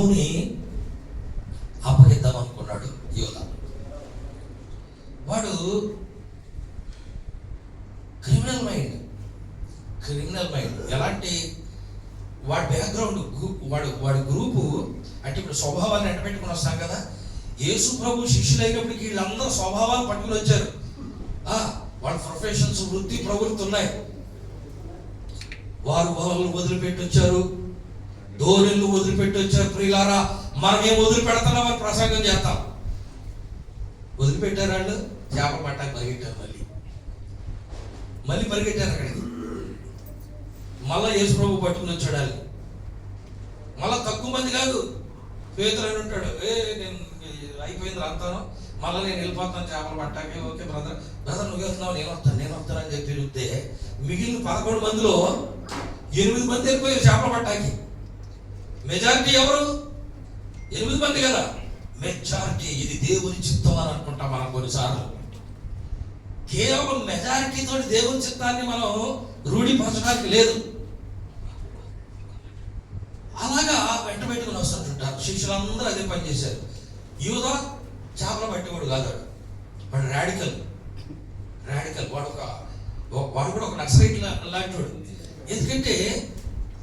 ప్రభుని అప్పగిద్దాం అనుకున్నాడు యోధ. వాడు క్రిమినల్ మైండ్. ఎలాంటి వాడి బ్యాక్గ్రౌండ్, వాడి గ్రూపు అంటే ఇప్పుడు స్వభావాన్ని ఎంట పెట్టుకుని వస్తాం కదా. యేసు ప్రభు శిష్యులు అయినప్పటికీ వీళ్ళందరూ స్వభావాలు పట్టుకుని వచ్చారు. వాళ్ళ ప్రొఫెషన్స్, వృత్తి ప్రవృత్తి ఉన్నాయి. వారు వలలు వదిలిపెట్టి వచ్చారు, ధోరణులు వదిలిపెట్టి వచ్చారు. ప్రియులారా, మనం ఏం వదిలిపెడతామో అని ప్రసంగం చేస్తాం. వదిలిపెట్టారు వాళ్ళు, చేపల పట్టాకి పరిగెట్టారు. మళ్ళీ పరిగెట్టారు అక్కడికి. మళ్ళా యేసు ప్రభు పట్టుకుని వచ్చాడు వాళ్ళు. మళ్ళా తక్కువ మంది కాదు, పేతురు అని ఉంటాడు. నేను అయిపోయింది అంతాను, మళ్ళీ నేను వెళ్ళిపోతాను చేపలు పట్టాకి. ఓకే బ్రదర్ నువ్వు వెళ్తున్నావు, నేను వస్తాను అని చెప్పి చెప్తే మిగిలిన 11 మందిలో 8 మంది వెళ్ళిపోయారు చేపల పట్టాకి. మెజారిటీ ఎవరు? 8 మంది కదా. మెజారిటీ ఇది దేవుని చిత్తం అని అనుకుంటాం మనం కొన్నిసార్లు. కేవలం మెజారిటీతో దేవుని చిత్తాన్ని మనం రూఢిపరచడానికి లేదు. అలాగా వెంట పెట్టుకుని వస్తుంటారు. శిష్యులందరూ అదే పని చేశారు. యూదా చేపలు పట్టేవాడు కాదు, వాడు రాడికల్. వాడు కూడా ఒక నక్సలైట్ లాంటి వాడు. ఎందుకంటే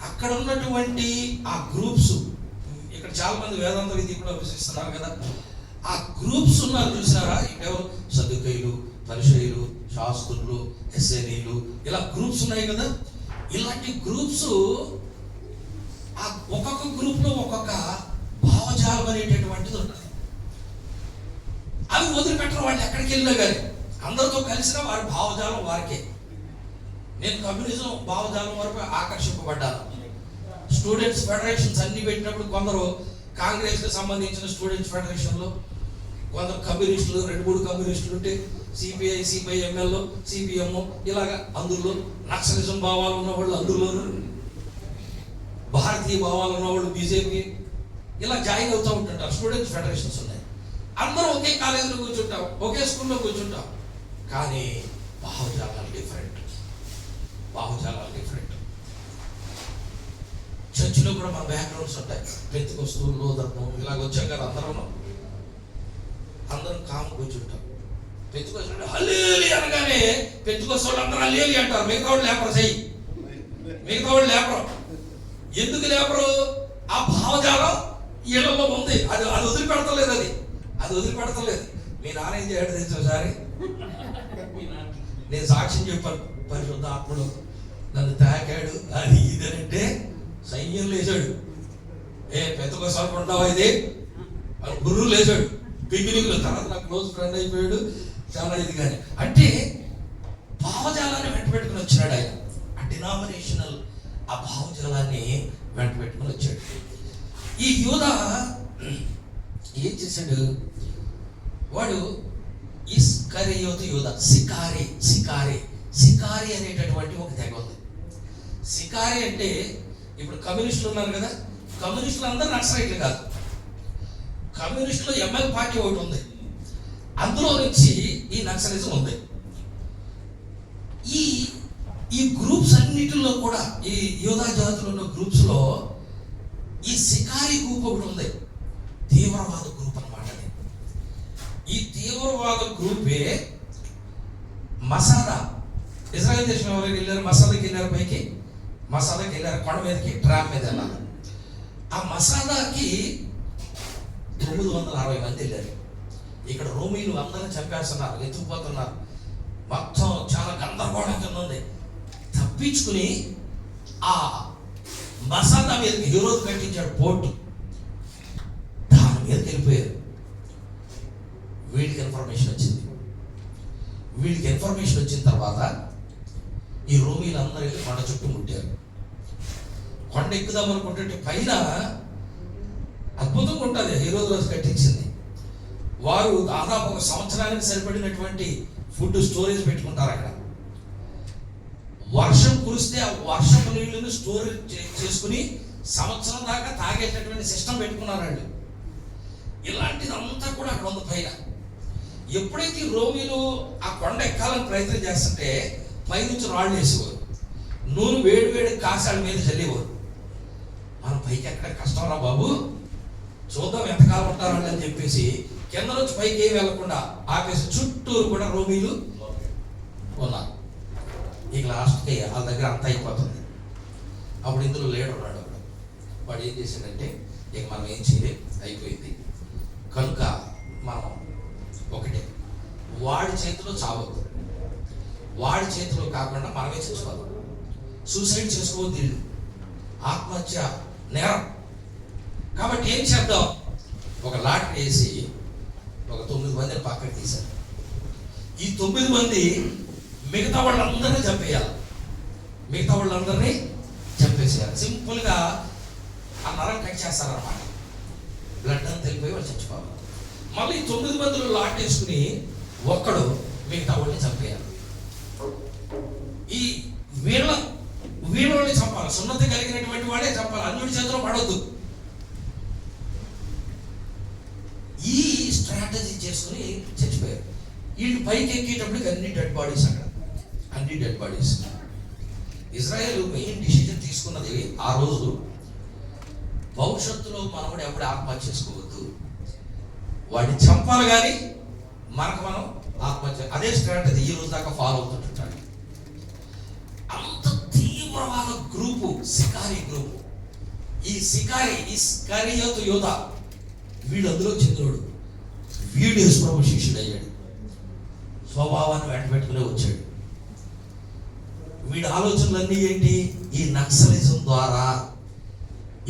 అక్కడ ఉన్నటువంటి ఆ గ్రూప్స్, ఇక్కడ చాలా మంది వేదాంత విధి కూడా అభ్యసిస్తున్నారు కదా, ఆ గ్రూప్స్ ఉన్నారు చూసారా. ఇంకెవరు? సదుకైలు, పరిసయ్యులు, శాస్త్రులు, ఎస్ఎనీలు, ఇలా గ్రూప్స్ ఉన్నాయి కదా. ఇలాంటి గ్రూప్స్ ఒక్కొక్క గ్రూప్ లో ఒక్కొక్క భావజాలం అనేటటువంటిది ఉంటుంది. అవి వదిలిపెట్టరు వాళ్ళు ఎక్కడికి వెళ్ళినా కానీ. అందరితో కలిసిన వారి భావజాలం వారికే. నేను కమ్యూనిజం భావజాలం వరకు ఆకర్షింపబడ్డాను. స్టూడెంట్స్ ఫెడరేషన్స్ అన్ని పెట్టినప్పుడు కొందరు కాంగ్రెస్కి సంబంధించిన స్టూడెంట్స్ ఫెడరేషన్లో, కొందరు కమ్యూనిస్టులు, 2-3 కమ్యూనిస్టులు ఉంటే సిపిఐ, సిపిఐఎంఎల్, సిపిఎం, ఇలాగా అందులో నక్సలిజం భావాలు ఉన్నవాళ్ళు అందులోను, భారతీయ భావాలు ఉన్నవాళ్ళు బీజేపీ, ఇలా జాయిన్ అవుతూ ఉంటుంటారు. స్టూడెంట్స్ ఫెడరేషన్స్ ఉన్నాయి. అందరూ ఒకే కాలేజీలో కూర్చుంటాం, ఒకే స్కూల్లో కూర్చుంటాం, కానీ భావజాలాలు డిఫరెంట్. చర్చిలో కూడా మన బ్యాక్గ్రౌండ్స్ ఉంటాయి. పెంతెకొస్తు, లూథరన్ ఇలాగ వచ్చాం కదా. అందరం కాము కూర్చుంటాం. పెంతెకొస్తు హల్లెలూయా అనగానే పెంతెకొస్తు వాళ్ళు అందరూ హల్లెలూయా అంటారు. మిగతా వాళ్ళు లేపరు. ఎందుకు లేపరు? ఆ భావజాలం ఈళ్ళలో ఉంది. అది వదిలిపెడతలేదు. అది వదిలిపెడతలేదు. మీ నాన్న ఏం చేయడం తెలుసు? ఒకసారి నేను సాక్ష్యం చెప్పాను. పరిశుద్ధ ఆత్ముడు నన్ను తాకాడు, అది ఇదేనంటే సైన్యం లేచాడు. పెద్దకోసారి ఉంటావా ఇది గుర్రు లేచాడు. బిగినింగ్లో తర్వాత నాకు క్లోజ్ ఫ్రెండ్ అయిపోయాడు. చాలా ఇది కానీ అంటే భావజాలాన్ని వెంట పెట్టుకుని వచ్చినాడు ఆయన. ఆ డినామినేషనల్ ఆ భావజాలాన్ని వెంట పెట్టుకుని వచ్చాడు. ఈ యూదా ఏం చేశాడు? వాడు ఇస్కరియోతు యూదా, సికారి అనేటటువంటి ఒక తెగ ఉంది. సికారి అంటే ఇప్పుడు కమ్యూనిస్టులు ఉన్నారు కదా, కమ్యూనిస్టులు అందరూ నక్సలైట్లు కాదు. కమ్యూనిస్టులో ఎంఎల్ పార్టీ ఒకటి ఉంది, అందులో నుంచి ఈ నక్సలిజం ఉంది. ఈ గ్రూప్స్ అన్నిటిలో కూడా, ఈ యోధా జాతులు ఉన్న గ్రూప్స్ లో ఈ సికారి గ్రూప్ ఒకటి ఉంది, తీవ్రవాద గ్రూప్ అన్నమాట. ఈ తీవ్రవాద గ్రూపే మసాదా. ఇజ్రాయెల్ దేశం ఎవరైనా వెళ్ళారు? మసాదాకి వెళ్ళారు, పైకి మసాదాకి వెళ్ళారు, కొండ మీదకి ట్రాప్ మీద వెళ్ళారు. ఆ మసాదాకి 960 మంది వెళ్ళారు. ఇక్కడ రోమీలు అందరిని చంపేస్తున్నారు, ఎత్తుకుపోతున్నారు, మొత్తం చాలా గందరగోళం కింద ఉంది. తప్పించుకుని ఆ మసాదా మీదకి హీరోలు కట్టించాడు పోర్టు, దాని మీదకి వెళ్ళిపోయారు. వీళ్ళకి ఇన్ఫర్మేషన్ వచ్చిన తర్వాత ఈ రోమీలందరూ వెళ్ళి కొండ చుట్టూ ముట్టారు. కొండ ఎక్కుదాం అనుకుంటే పైన అద్భుతంగా ఉంటుంది, హీరో రోజు కట్టించింది. వారు దాదాపు 1 సంవత్సరానికి సరిపడినటువంటి ఫుడ్ స్టోరేజ్ పెట్టుకుంటారు అక్కడ. వర్షం కురిస్తే ఆ వర్షపు నీళ్ళని స్టోరేజ్ చేసుకుని సంవత్సరం దాకా తాగేటటువంటి సిస్టమ్ పెట్టుకున్నారు వాళ్ళు. ఇలాంటిదంతా కూడా అక్కడ ఉంది పైన. ఎప్పుడైతే రోమీలు ఆ కొండ ఎక్కాలని ప్రయత్నం చేస్తుంటే పైనుంచి రాళ్ళు వేసేవారు, నూనె వేడి కాసాల మీద చల్లేవారు. మన పైకి ఎక్కడ కష్టం రా బాబు, వెళ్తారండి అని చెప్పేసి కింద నుంచి పైకి ఏమి వెళ్లకుండా ఆపేసి చుట్టూరు కూడా రోమీలు ఉన్నారు. ఇక లాస్ట్కి వాళ్ళ దగ్గర అంతా అయిపోతుంది. అప్పుడు ఇందులో లీడర్ ఉన్నాడు. వాడు ఏం చేశాడంటే, ఇక మనం ఏం చేయలేదు, అయిపోయింది కనుక మనం ఒకటే, వాడి చేతిలో చావద్దు, వాడి చేతిలో కాకుండా మనమే చేసుకోవాలి. సూసైడ్ చేసుకోవద్దు, వీళ్ళు ఆత్మహత్య నేరం. కాబట్టి ఏం చేద్దాం, ఒక లాటరీ వేసి ఒక 9 మందిని పక్కకి తీశారు. ఈ 9 మంది మిగతా వాళ్ళందరినీ చంపేయాలి, మిగతా వాళ్ళందరినీ చంపేసేయాలి. సింపుల్గా ఆ నరం కట్ చేస్తారన్నమాట. బ్లడ్ అని తెలిపోయి వాళ్ళు చచ్చిపోవాలి. మళ్ళీ 9 మందిలో లాట్ వేసుకుని ఒక్కడు మిగతా వాళ్ళని చంపేయాలి. ఈ వీళ్ళని చంపాలి, సున్నతి కలిగినటువంటి వాడే చంపాలి, అన్యుడి చేతిలో పడవద్దు. ఈ స్ట్రాటజీ చేసుకుని చచ్చిపోయారు. వీళ్ళు పైకి ఎక్కేటప్పటికి అన్ని డెడ్ బాడీస్, అక్కడ అన్ని dead bodies. Israel main decision తీసుకున్నది ఆ రోజు, భవిష్యత్తులో మనం కూడా ఎప్పుడు ఆత్మహత్య చేసుకోవద్దు, వాడిని చంపాలి కానీ మనకు మనం ఆత్మహత్య. అదే స్ట్రాటజీ ఈ రోజు దాకా ఫాలో అవుతుంటాడు. అంత తీవ్రమైన గ్రూపు సికారి గ్రూపు. ఈ ఇస్కరియోతు యోధ వీడు అందులో చెందినోడు. వీడు యేసుప్రభు శిష్యుడు అయ్యాడు, స్వభావాన్ని వెంట పెట్టుకునే వచ్చాడు. వీడి ఆలోచనలన్నీ ఏంటి, ఈ నక్సలిజం ద్వారా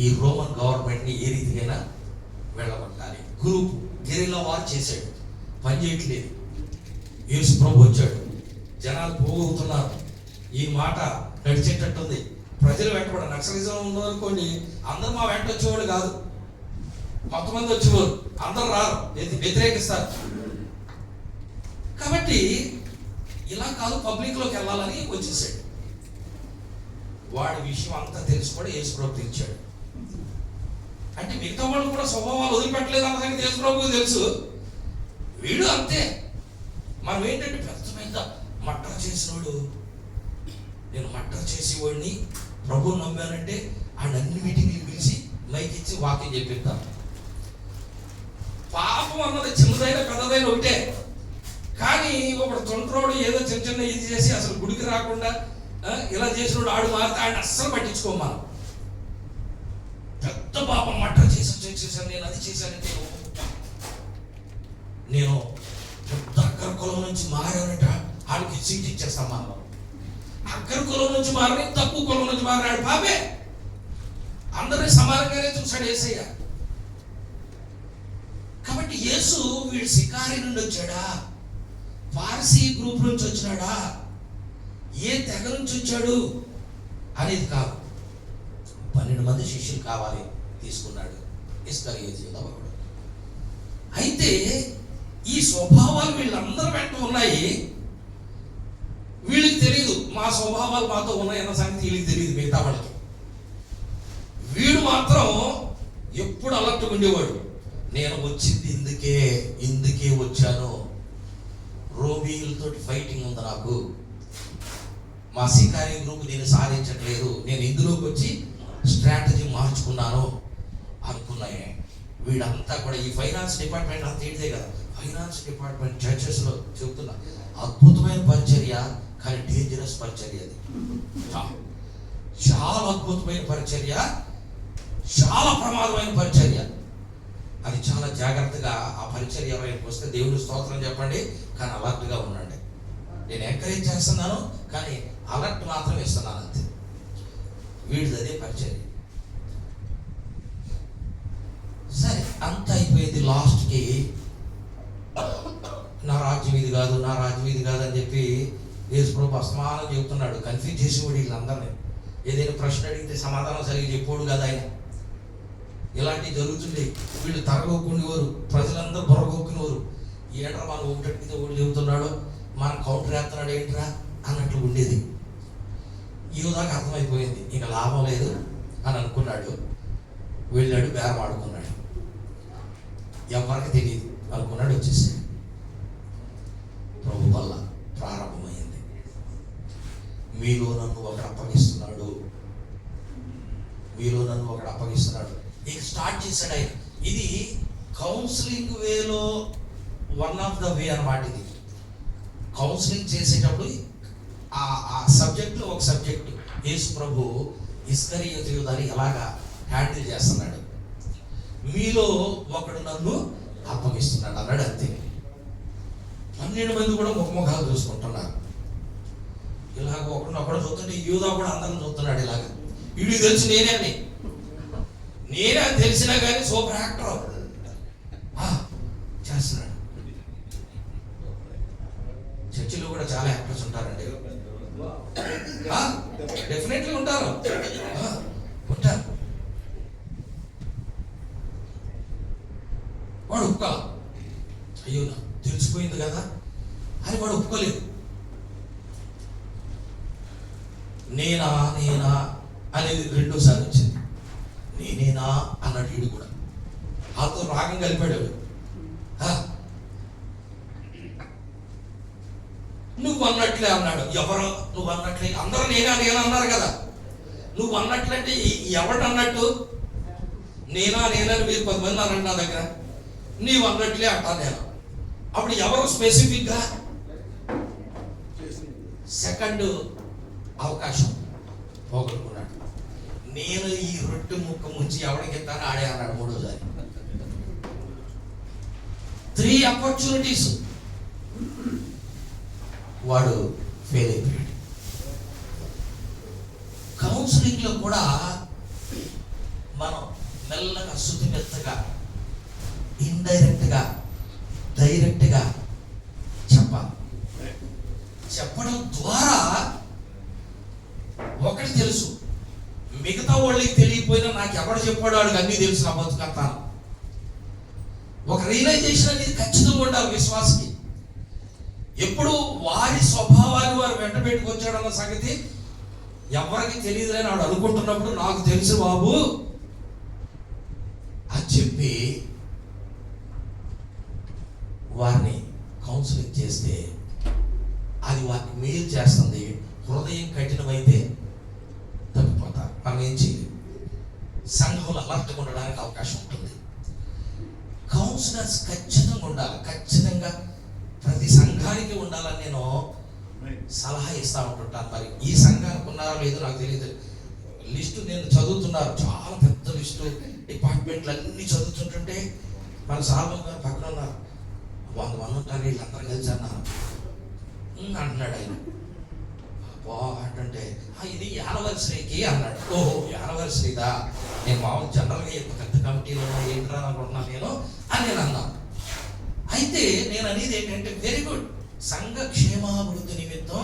ఈ రోమన్ గవర్నమెంట్ని ఏ రీతికైనా వెళ్ళగొట్టాలి. గ్రూప్ గెరిల్లా వార్ చేశాడు, పని చేయట్లేదు. యేసు ప్రభు వచ్చాడు, జనాలు పోగొతున్నారు, ఈ మాట నడిచేటట్టుంది. ప్రజలు వెంటబడ నక్సలిజం ఉందనుకోండి, అందరూ మా వెంట వచ్చేవాడు కాదు, కొంతమంది వచ్చేవారు, అందరూ రారు, వ్యతిరేకిస్తారు. కాబట్టి ఇలా కాదు, పబ్లిక్లోకి వెళ్ళాలని వచ్చేసాడు. వాడి విషయం అంతా తెలిసి కూడా యేసు ప్రభు పిలిచాడు. అంటే మిగతా వాళ్ళు కూడా స్వభావాలు వదిలిపెట్టలేదు అన్న సంగతి యేసు ప్రభువుకు తెలుసు. వీడు అంతే. మనం ఏంటంటే పెద్ద మర్డర్ చేసినోడు, నేను మర్డర్ చేసేవాడిని ప్రభువు నమ్మానంటే అన్ని మీటింగ్లు పిలిచి మైక్ ఇచ్చి వాక్యం చెప్పిస్తాను. పాపం అన్నది చిన్నదైన పెద్దదైన ఒకటే. కానీ ఒకడు తొంట్రోడు ఏదో చిన్న ఇది చేసి అసలు గుడికి రాకుండా ఇలా చేసినోడు ఆడు మారితే ఆయన అస్సలు పట్టించుకోం మనం. పెద్ద పాపం మర్డర్ చేశాను, నేను అది చేశానంటే నేను పెద్ద అగ్ర కులం నుంచి మారానంట ఆడికి సీట్ ఇచ్చేస్తాం మనం. అగ్ర కులం నుంచి మారని, తక్కువ కులం నుంచి మారాడు పాపే. అందరినీ సమానంగానే చూశాడు యేసయ్య. కాబట్టి యేసు వీడు సికారి నుండి వచ్చాడా, పార్సీ గ్రూప్ నుంచి వచ్చినాడా, ఏ తెగ నుంచి వచ్చాడు అనేది కాదు. 12 మంది శిష్యులు కావాలి, తీసుకున్నాడు ఇస్కరియోతు యూదా ఒకడు. అయితే ఈ స్వభావాలు వీళ్ళందరూ వెంట ఉన్నాయి. వీళ్ళకి తెలియదు మా స్వభావాలు మాతో ఉన్నాయన్న సంగతి వీళ్ళకి తెలియదు, మిగతా వాళ్ళకి. వీడు మాత్రం ఎప్పుడు అలర్ట్గా ఉండేవాడు. నేను వచ్చింది ఇందుకే వచ్చాను, రోమీలతో ఫైటింగ్ ఉంది నాకు, మా సికారి గ్రూప్ నేను సాధించట్లేదు, నేను ఇందులోకి వచ్చి స్ట్రాటజీ మార్చుకున్నాను అనుకున్నాయే. వీడంతా కూడా ఈ ఫైనాన్స్ డిపార్ట్మెంట్ అంతా ఏంటిదే కదా, ఫైనాన్స్ డిపార్ట్మెంట్ చర్చెస్లో చెబుతున్నా అద్భుతమైన పరిచర్య, కానీ డేంజరస్ పరిచర్య. అది చాలా అద్భుతమైన పరిచర్య, చాలా ప్రమాదమైన పరిచర్య. అది చాలా జాగ్రత్తగా ఆ పరిచర్య వైపు వస్తే దేవుడు స్తోత్రం చెప్పండి, కానీ అలర్ట్గా ఉండండి. నేను ఎంకరేజ్ చేస్తున్నాను కానీ అలర్ట్ మాత్రం ఇస్తున్నాను అంతే. వీడిది అదే పరిచర్య. సరే అంత అయిపోయింది. లాస్ట్కి నా రాజ్యం ఇది కాదు, నా రాజ్యం ఇది కాదు అని చెప్పి యేసుప్రభు అసమానం చెబుతున్నాడు. కన్ఫ్యూజ్ చేసేవాడు వీళ్ళందరినీ. ఏదైనా ప్రశ్న అడిగితే సమాధానం సరిగ్గా చెప్పాడు కదా ఆయన. ఇలాంటివి జరుగుతుండే. వీళ్ళు తరగొక్కునేవారు, ప్రజలందరూ బొరగొక్కునేవారు. ఏంట్రా మనం ఒకటి ఒకటి చెబుతున్నాడు, మన కౌంటర్ వేస్తున్నాడు ఏంట్రా అన్నట్లు ఉండేది. యూదాకు అర్థమైపోయింది, ఇక లాభం లేదు అని అనుకున్నాడు. వెళ్ళాడు, బేరం ఆడుకున్నాడు. ఎవరికి తెలియదు అనుకున్నాడు, వచ్చేసాడు. ప్రభు వల్ల ప్రారంభమైంది. మీలో నన్ను ఒకడు అప్పగిస్తున్నాడు, మీలో నన్ను ఒకడు అప్పగిస్తున్నాడు. ఇక స్టార్ట్ చేశాడు ఆయన. ఇది కౌన్సిలింగ్ వేలో వన్ ఆఫ్ ద వే అన్నమాట ఇది. కౌన్సిలింగ్ చేసేటప్పుడు ఆ సబ్జెక్ట్లో ఒక సబ్జెక్టు యేసు ప్రభు ఇస్కరియోతు యూదాని ఎలాగా హ్యాండిల్ చేస్తున్నాడు, మీలో ఒకడు నన్ను అప్పగిస్తున్నాడు అన్నాడు. అంతే. 12 మంది కూడా ముఖముఖాలు చూసుకుంటున్నారు. ఇలాగ ఒకడు చూస్తుంటే యూదా కూడా అందరం చూస్తున్నాడు. ఇలాగ వీడికి తెలుసు నేనే అని తెలిసినా కానీ సూపర్ యాక్టర్ చేస్తున్నాడు. చర్చిలో కూడా చాలా యాక్టర్స్ ఉంటారండి, డెఫినెట్లీ ఉంటారు. వాడు ఒప్పుకోవాలి, అయ్యో తెలిసిపోయింది కదా అని వాడు ఒప్పుకోలేదు. నేనా అనేది 2సారి వచ్చింది. నేనేనా అన్నాడు వీడు కూడా. ఆతో రాగం కలిపాడు. నువ్వు అన్నట్లే అన్నాడు. ఎవరు నువ్వు అన్నట్లే? అందరూ నేనా అన్నారు కదా. నువ్వు అన్నట్లంటే ఎవడు అన్నట్టు? నేనని మీరు 10 మంది అన్నట్టు నా దగ్గర. నీవు అన్నట్లే అంటా నేను. అప్పుడు ఎవరు స్పెసిఫిక్గా? సెకండ్ అవకాశం పోగొట్టుకున్నాడు. నేను ఈ రొట్టె ముక్క ముంచి ఎవరికి ఇస్తాను ఆడే అన్నాడు 3వసారి. 3 ఆపర్చునిటీస్ వాడు ఫెయిల్ అయిపోయాడు. కౌన్సిలింగ్లో కూడా మనం మెల్లగా శుతిమెత్తగా ఇండైరెక్ట్గా డైరెక్ట్గా చెప్పాలి. చెప్పడం ద్వారా ఒకటి తెలుసు, మిగతా వాళ్ళకి తెలియకపోయినా నాకు ఎవడు చెప్పాడు వాడికి అన్నీ తెలుసు నా బతుకంతాను. ఒక రియలైజేషన్ అనేది ఖచ్చితంగా ఉండాలి విశ్వాసకి. ఎప్పుడు వారి స్వభావాన్ని వారు వెంట పెట్టుకొచ్చాడన్న సంగతి ఎవరికి తెలియదు అని వాడు అనుకుంటున్నప్పుడు నాకు తెలుసు బాబు అని చెప్పి వారిని కౌన్సిలింగ్ చేస్తే అది వారికి మేలు చేస్తుంది. హృదయం కఠినమైతే తప్పిపోతారు. మనం ఏం చేయలేదు. సంఘంలో అలర్ట్గా ఉండడానికి అవకాశం ఉంటుంది. కౌన్సిలర్స్ ఖచ్చితంగా ఉండాలి. ఖచ్చితంగా ప్రతి సంఘానికి ఉండాలని నేను సలహా ఇస్తూ ఉంటుంటాను. మరి ఈ సంఘానికి ఉన్నారో లేదో నాకు తెలియదు. లిస్టు నేను చదువుతున్నారు, చాలా పెద్ద లిస్టు, డిపార్ట్మెంట్లు అన్నీ చదువుతుంటుంటే మన సాల్వం గారు పక్కన ఉన్నారు. 100 మంది ఉంటారు, వీళ్ళందరూ కలిసి అన్నారు అంటున్నాడు ఆయన. అంటే ఇది యానివర్సరీకి అన్నాడు. ఓహో యానివర్సరీదా, నేను మామూలు జనరల్గా ఎక్కువ పెద్ద కమిటీలో ఏంట్రా అనుకుంటున్నాను నేను అని నేను అన్నాను. అయితే నేను అనేది ఏంటంటే వెరీ గుడ్, సంఘ క్షేమాభివృద్ధి నిమిత్తం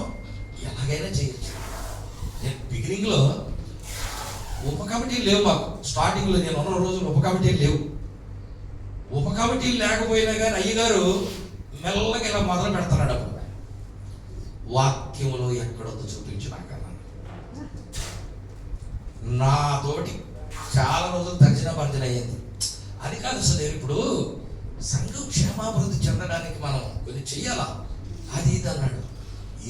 ఎలాగైనా చేయొచ్చు. నేను బిగినింగ్లో ఉప కమిటీలు లేవు మాకు. స్టార్టింగ్లో నేను ఉన్న రోజులు ఉప కమిటీలు లేవు. ఉప కమిటీలు లేకపోయినా కానీ అయ్యగారు మెల్లగా ఇలా మొదలు పెడుతున్నాడు. అప్పుడు వాక్యంలో ఎక్కడొద్దు చూపించినాకన్నా నాతోటి చాలా రోజులు తర్జన అయ్యింది. అది కాదు అసలు ఇప్పుడు సంఘం క్షేమాభివృద్ధి చెందడానికి మనం కొంచెం చెయ్యాలా, అది ఇది అన్నాడు.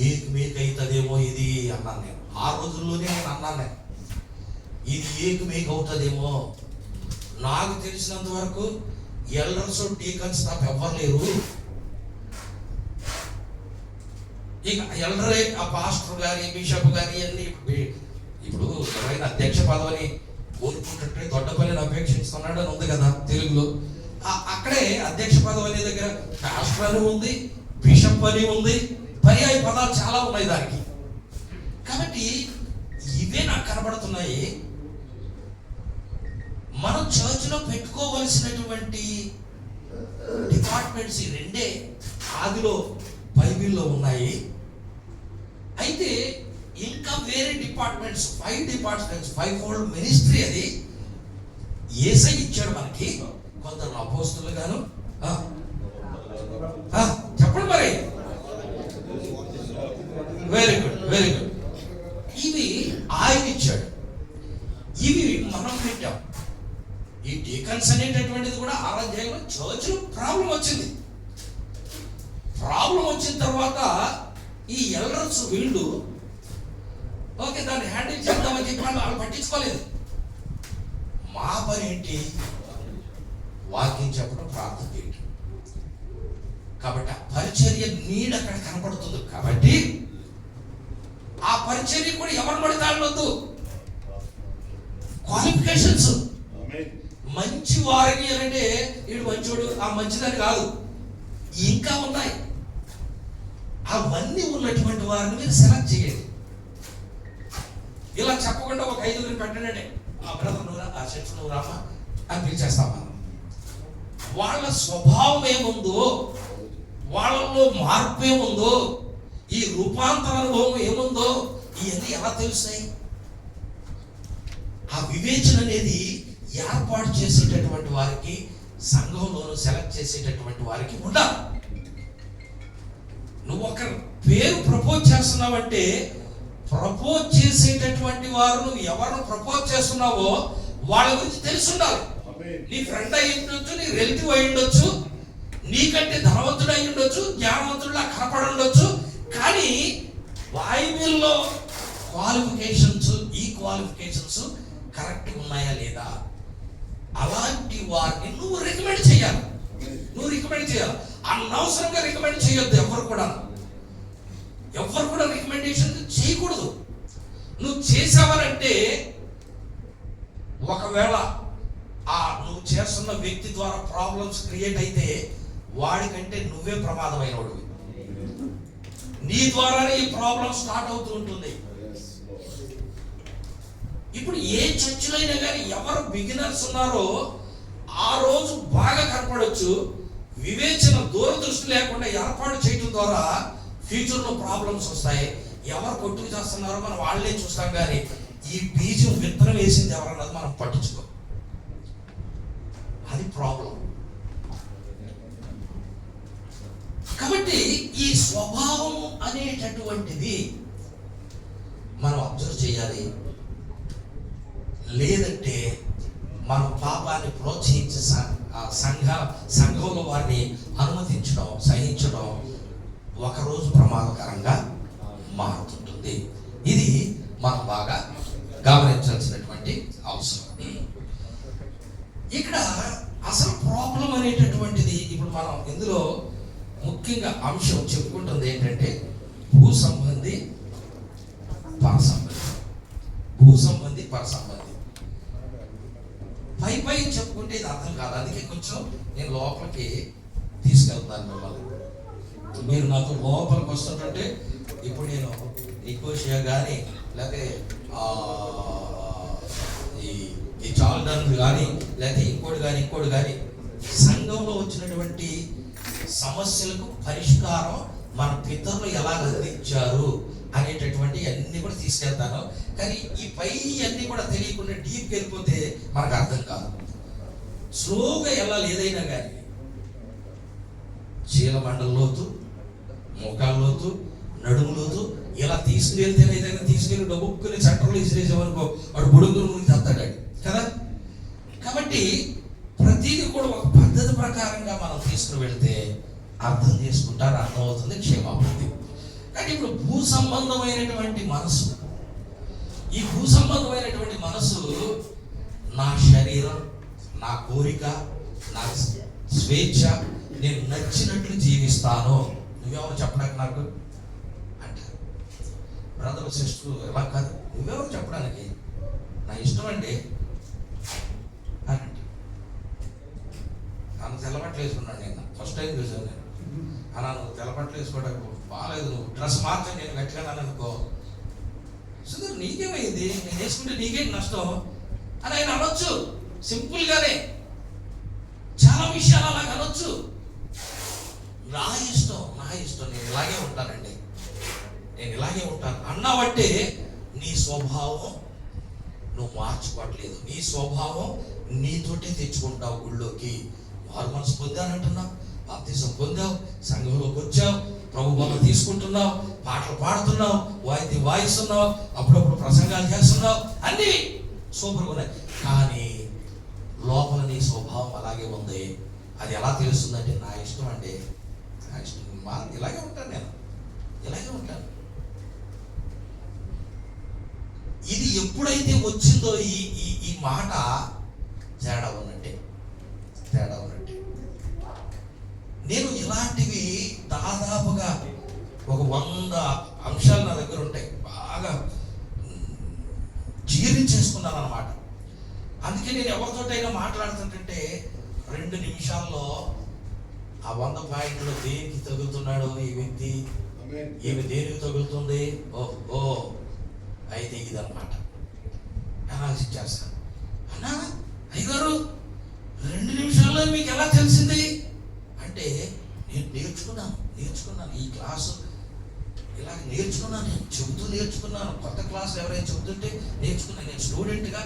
ఏకమేకవుతుందేమో ఇది అన్నాను నేను. ఆ రోజుల్లోనే నేను అన్నాను, నేను ఇది ఏకమేకవుతుందేమో. నాకు తెలిసినంత వరకు ఎల్డర్స్ డీకన్స్ తప్ప ఎవ్వరు లేరు. ఇక ఎల్డరే ఆ పాస్టర్ గారి బిషప్ గారి అన్ని. ఇప్పుడు ఎవరైనా అధ్యక్ష పదవిని కోరుకుంటుంటే దొడ్డపల్లిని అపేక్షిస్తున్నాడు అని ఉంది కదా తెలుగులో. అక్కడే అధ్యక్ష పదవి అనే దగ్గర పాస్టర్ అని ఉంది, బిషప్ అని ఉంది, పర్యాయ పదాలు చాలా ఉన్నాయి దానికి. కాబట్టి ఇవే నాకు కనబడుతున్నాయి. మనం చర్చ్లో పెట్టుకోవలసినటువంటి డిపార్ట్మెంట్స్ ఈ 2 ఆదిలో బైబిల్లో ఉన్నాయి. అయితే ఇంకా వేరే డిపార్ట్మెంట్స్ 5 డిపార్ట్మెంట్స్ 5-fold మినిస్ట్రీ అది యేసై ఇచ్చాడు మనకి. కొందరు అపోస్తులు గాను చెప్పండి మరి. Very good, very good. ఇవి ఆయన ఇచ్చాడు, ఇవి మనం పెట్టాం. ఈ డీకన్స్ అనేటటువంటిది కూడా ఆరాధ్యాయంలో చర్చ్లో ప్రాబ్లం వచ్చింది. ప్రాబ్లం వచ్చిన తర్వాత ఈ ఎల్డర్స్ వీళ్ళు ఓకే దాన్ని హ్యాండిల్ చేద్దామని చెప్పి వాళ్ళు పట్టించుకోలేదు. మా పని ఏంటి, వాక్యం చెప్పడం, ప్రార్థన చేయటం. కాబట్టి ఆ పరిచర్య నీడ్ అక్కడ కనపడుతుంది. కాబట్టి ఆ పరిచర్య కూడా ఎవరు పడితే ఆడవద్దు. క్వాలిఫికేషన్స్ మంచి వారిని అంటే వీడు మంచోడు, ఆ మంచిదని కాదు, ఇంకా ఉన్నాయి. అవన్నీ ఉన్నటువంటి వారిని మీరు సెలెక్ట్ చేయండి. ఇలా చెప్పకుండా ఒక 5 పెట్టండి, ఆ బ్రదర్ నువ్వురా, ఆ చర్చ్ నువ్వు రామా అని పిలిచేస్తాం మనం. వాళ్ళ స్వభావం ఏముందో, వాళ్ళలో మార్పు ఏముందో, ఈ రూపాంతర అనుభవం ఏముందో, ఇవన్నీ ఎలా తెలుస్తాయి? ఆ వివేచన అనేది ఏర్పాటు చేసేటటువంటి వారికి, సంఘంలోనూ సెలెక్ట్ చేసేటటువంటి వారికి ఉండాలి. నువ్వు ఒక పేరు ప్రపోజ్ చేస్తున్నావంటే ప్రపోజ్ చేసేటటువంటి వారు నువ్వు ఎవరిని ప్రపోజ్ చేస్తున్నావో వాళ్ళ గురించి తెలిసి ఉండాలి. నీ ఫ్రెండ్ అయి ఉండొచ్చు, నీ రిలేటివ్ అయి ఉండొచ్చు, నీకంటే ధనవంతుడు అయి ఉండొచ్చు, జ్ఞానవంతుడులా కనపడి ఉండొచ్చు. కానీ బైబిల్లో క్వాలిఫికేషన్స్, ఈ క్వాలిఫికేషన్స్ కరెక్ట్ ఉన్నాయా లేదా, అలాంటి వారిని నువ్వు రికమెండ్ చేయాలి. అనవసరంగా రికమెండ్ చేయొద్దు. ఎవరు కూడా రికమెండేషన్ చేయకూడదు. నువ్వు చేసావనంటే ఒకవేళ ఆ నువ్వు చేస్తున్న వ్యక్తి ద్వారా ప్రాబ్లమ్స్ క్రియేట్ అయితే వాడికంటే నువ్వే ప్రమాదమైన వాడివి. నీ ద్వారానే ఈ ప్రాబ్లం స్టార్ట్ అవుతూ ఉంటుంది. ఇప్పుడు ఏ చర్చిలో అయినా కానీ ఎవరు బిగినర్స్ ఉన్నారో ఆ రోజు బాగా కనపడవచ్చు. వివేచన, దూరదృష్టి లేకుండా ఏర్పాటు చేయడం ద్వారా ఫ్యూచర్లో ప్రాబ్లమ్స్ వస్తాయి. ఎవరు కొట్టుకు చేస్తున్నారో మనం వాళ్ళే చూస్తాం, కానీ ఈ బీజం విత్తనం వేసింది ఎవరన్నది మనం పట్టించుకో. అది ప్రాబ్లం. కాబట్టి ఈ స్వభావం అనేటటువంటిది మనం అబ్జర్వ్ చేయాలి. లేదంటే మనం పాపాన్ని ప్రోత్సహించే సంఘంలో వారిని అనుమతించడం, సహించడం ఒకరోజు ప్రమాదకరంగా మారుతుంటుంది. ఇది మనం బాగా గమనించాల్సినటువంటి అవసరం. ఇక్కడ అసలు ప్రాబ్లం అనేటటువంటిది ఇప్పుడు మనం ఇందులో ముఖ్యంగా అంశం చెప్పుకుంటుంది ఏంటంటే భూ సంబంధి పరసంబంధి. పై చెప్పుకుంటే ఇది అర్థం కాదు. అందుకే కొంచెం నేను లోపలికి తీసుకెళ్తాను మిమ్మల్ని. మీరు నాతో లోపలికి వస్తుంటే ఇప్పుడు నేను నికోషియా కానీ లేకపోతే ఈ చాల్డన్ కానీ లేకపోతే ఇంకోటి కానీ సంఘంలో వచ్చినటువంటి సమస్యలకు పరిష్కారం మన పితరులు ఎలా అందించారు అనేటటువంటి అన్ని కూడా తీసుకెళ్తాను. కానీ ఈ పై అన్ని కూడా తెలియకుండా డీప్కి వెళ్ళిపోతే మనకు అర్థం కాదు. స్లోగా వెళ్ళాలి. ఏదైనా కానీ చీలమండల్లోతు, మోకాల్లోతు, నడుములోతు ఇలా తీసుకుని వెళ్తేనే ఏదైనా తీసుకెళ్ళి డబ్బుక్కుని సెంటర్లో ఇసిరేసామనుకో వాడు బుడుగురు ముందు చేస్తాడు కదా. కాబట్టి ప్రతిదీ కూడా ఒక పద్ధతి ప్రకారంగా మనం తీసుకుని వెళ్తే అర్థం చేసుకుంటారు, అర్థమవుతుంది, క్షేమాభివృద్ధి. కానీ ఇప్పుడు భూ సంబంధమైనటువంటి మనసు, ఈ భూ సంబంధమైనటువంటి మనసు నా శరీరం, నా కోరిక, నా స్వేచ్ఛ, నేను నచ్చినట్లు జీవిస్తాను. నువ్వెవరు చెప్పడానికి నాకు అంటారు. బ్రదర్ సిస్టర్ ఎలా కాదు, నువ్వెవరు చెప్పడానికి, నా ఇష్టం అండి అని అంట. నన్ను తెల్లబట్టలు వేసుకున్నాను. నేను ఫస్ట్ టైం చూసాను. నేను అలా నువ్వు తెల్లబట్టలు వేసుకోవడానికి బాగాలేదు, నువ్వు డ్రెస్ మార్చని నేను గట్టిగా అనుకో, సుధీర్ నీకేమైంది, నేను వేసుకుంటే నీకేం నష్టం అని ఆయన అనొచ్చు. సింపుల్గానే చాలా విషయాలు అలాగ అనొచ్చు. నా ఇష్టం నేను ఇలాగే ఉంటానండి, నేను ఇలాగే ఉంటాను అన్నావంటే నీ స్వభావం నువ్వు మార్చుకోవట్లేదు. నీ స్వభావం నీతోటే తెచ్చుకుంటావు. గుళ్ళోకి వారు మనసు పొందానంటున్నావు, బాప్తిసం పొందావు, సంఘంలోకి వచ్చావు, ప్రభు బొమ్మ తీసుకుంటున్నావు, పాటలు పాడుతున్నావు, వాయిద్యం వాయిస్తున్నావు, అప్పుడప్పుడు ప్రసంగాలు చేస్తున్నావు, అన్నీ సూపర్గా ఉన్నాయి. కానీ లోపల నీ స్వభావం అలాగే ఉంది. అది ఎలా తెలుస్తుందంటే నా ఇష్టం అండి, నా ఇష్టం, ఇలాగే ఉంటాను, నేను ఇలాగే ఉంటాను. ఇది ఎప్పుడైతే వచ్చిందో ఈ మాట తేడా ఉన్నట్టే. నేను ఇలాంటివి దాదాపుగా ఒక 100 అంశాలు నా దగ్గర ఉంటాయి, బాగా జీర్ణించేసుకున్నాను అన్నమాట. అందుకే నేను ఎవరితోటైనా మాట్లాడుతుంటే 2 నిమిషాల్లో ఆ 100 పాయింట్లు దేనికి తగులుతున్నాడు ఈ వ్యక్తి, ఈమె దేనికి తగులుతుంది, ఓ అయితే ఇదన్నమాట అనాలిసిస్ చేస్తాను. అన్నా అయ్యగారు 2 నిమిషాల్లో మీకు ఎలా తెలిసింది అంటే, నేను నేర్చుకున్నాను ఈ క్లాసు ఇలా నేర్చుకున్నాను, నేను చెబుతూ నేర్చుకున్నాను. కొత్త క్లాసులు ఎవరైనా చెబుతుంటే నేర్చుకున్నాను. నేను స్టూడెంట్గా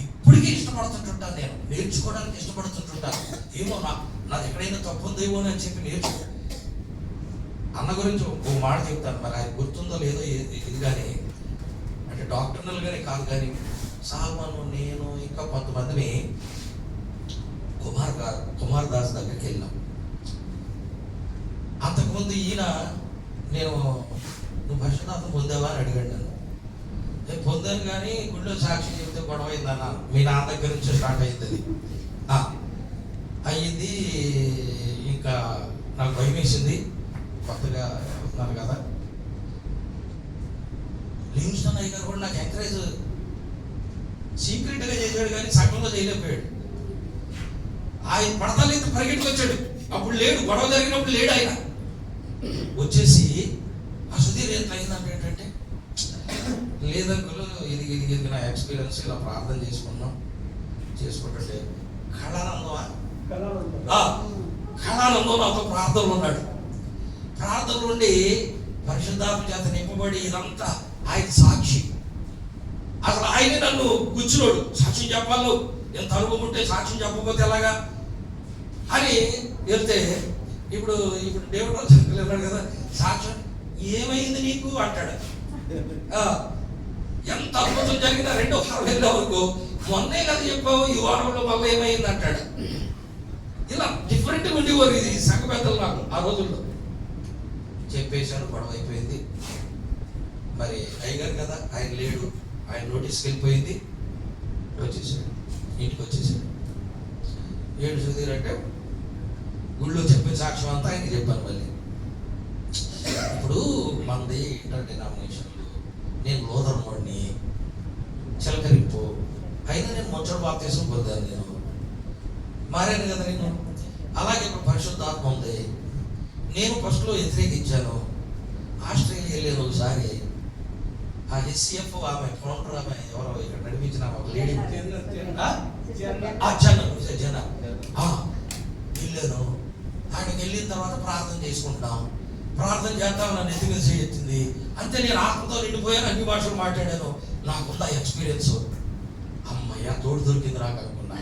ఇప్పటికీ ఇష్టపడుతుంటుంటాను, నేను నేర్చుకోవడానికి ఇష్టపడుతుంటుంటాను. ఏమో నాది ఎక్కడైనా తప్పు ఉందేమో అని చెప్పి నేర్చుకో. అన్న గురించి ఒక మాట చెప్తాను, మరి అది గుర్తుందో లేదో ఇది కానీ, అంటే డాక్టర్నల్గానే కాదు కానీ, సాల్మాను నేను ఇంకా కొంతమందిని కుమార్ దాస్ దగ్గరికి వెళ్ళాం. అంతకుముందు ఈయన నువ్వు పరిశుద్ధాత్మ పొందావా అని అడిగాడు నన్ను. నేను పొందాను కానీ గుళ్ళో సాక్షి చెప్తే గొడవ అయిందన్న, మీ నాన్న దగ్గర నుంచి స్టార్ట్ అయింది అది అయ్యింది. ఇంకా నాకు భయం వేసింది, కొత్తగా ఉన్నాను కదా. లివింగ్స్టన్ అయ్య గారు కూడా నాకు ఎంకరేజ్ సీక్రెట్గా చేశాడు కానీ సగంలో చేయలేకపోయాడు. ఆయన పడతలేదు పరిగెట్టుకు వచ్చాడు, అప్పుడు లేడు, గొడవ జరిగినప్పుడు లేడు. ఆయన వచ్చేసి ఆ సుధీర్ ఎంత అయిందంటే ఏంటంటే, లేదంకులు ఇది నా ఎక్స్పీరియన్స్, ఇలా ప్రార్థన చేసుకుంటుంటే కళానందం నాతో ప్రార్థనలు ఉన్నాడు. ప్రార్థనలు ఉండి పరిశుద్ధాత్మ చేత నింపబడి ఇదంతా ఆయన సాక్షి. అసలు ఆయన నన్ను కూర్చున్నాడు, సాక్ష్యం చెప్పాలి, ఎంత అనుభవం ఉంటే సాక్ష్యం చెప్పకపోతే ఎలాగా అని వెళ్తే, ఇప్పుడు దేవుడు చెప్పలేన్నాడు కదా, సాక్ష్యం ఏమైంది నీకు అంటాడు. ఎంత అద్భుతం జరిగినా 2 వారం వెళ్ళే వరకు మొన్నే కదా చెప్పావు, ఈ వారంలో మళ్ళీ ఏమైంది అంటాడు. ఇలా డిఫరెంట్గా ఉండేవారు ఇది సంఘ పెద్దలు నాకు ఆ రోజుల్లో. చెప్పేశాను, గొడవ అయిపోయింది. మరి అయ్యగారు కదా, ఆయన లేడు, ఆయన నోటీస్కి వెళ్ళిపోయింది, వచ్చేసాడు, ఇంటికి వచ్చేసాడు. ఏడు సుధీర్ అంటే గుళ్ళో చెప్పిన సాక్ష్యం అంతా ఆయనకి చెప్పాను. మళ్ళీ ఇప్పుడు మనది ఇంటర్ డినామినేషన్లు, నేను లోదర్ మోడ్ని చిలకరింపు అయినా నేను మొచ్చడు బాప్తీసం పొందాను, నేను మారాను కదా నేను. అలాగే ఇప్పుడు పరిశుద్ధాత్మ ఉంది. నేను ఫస్ట్లో వ్యతిరేకించాను. ఆస్ట్రేలియా వెళ్ళాను ఒకసారి, ఆ హెచ్సిఎఫ్ ఆమె కౌంటర్, ఆమె ఎవరో ఇక్కడ నడిపించిన ఒక లేడీ జన వెళ్ళాను. ఆయనకి వెళ్ళిన తర్వాత ప్రార్థన చేసుకుంటున్నాం, ప్రార్థన చేద్దాం, నన్ను ఎత్తి మీద చేయెత్తింది అంతే. నేను ఆత్మతో నిండిపోయాను, అన్ని భాషలు మాట్లాడాను, నాకున్న ఎక్స్పీరియన్స్. అమ్మయ్య తోడు దొరికింది నాకు అనుకున్నా.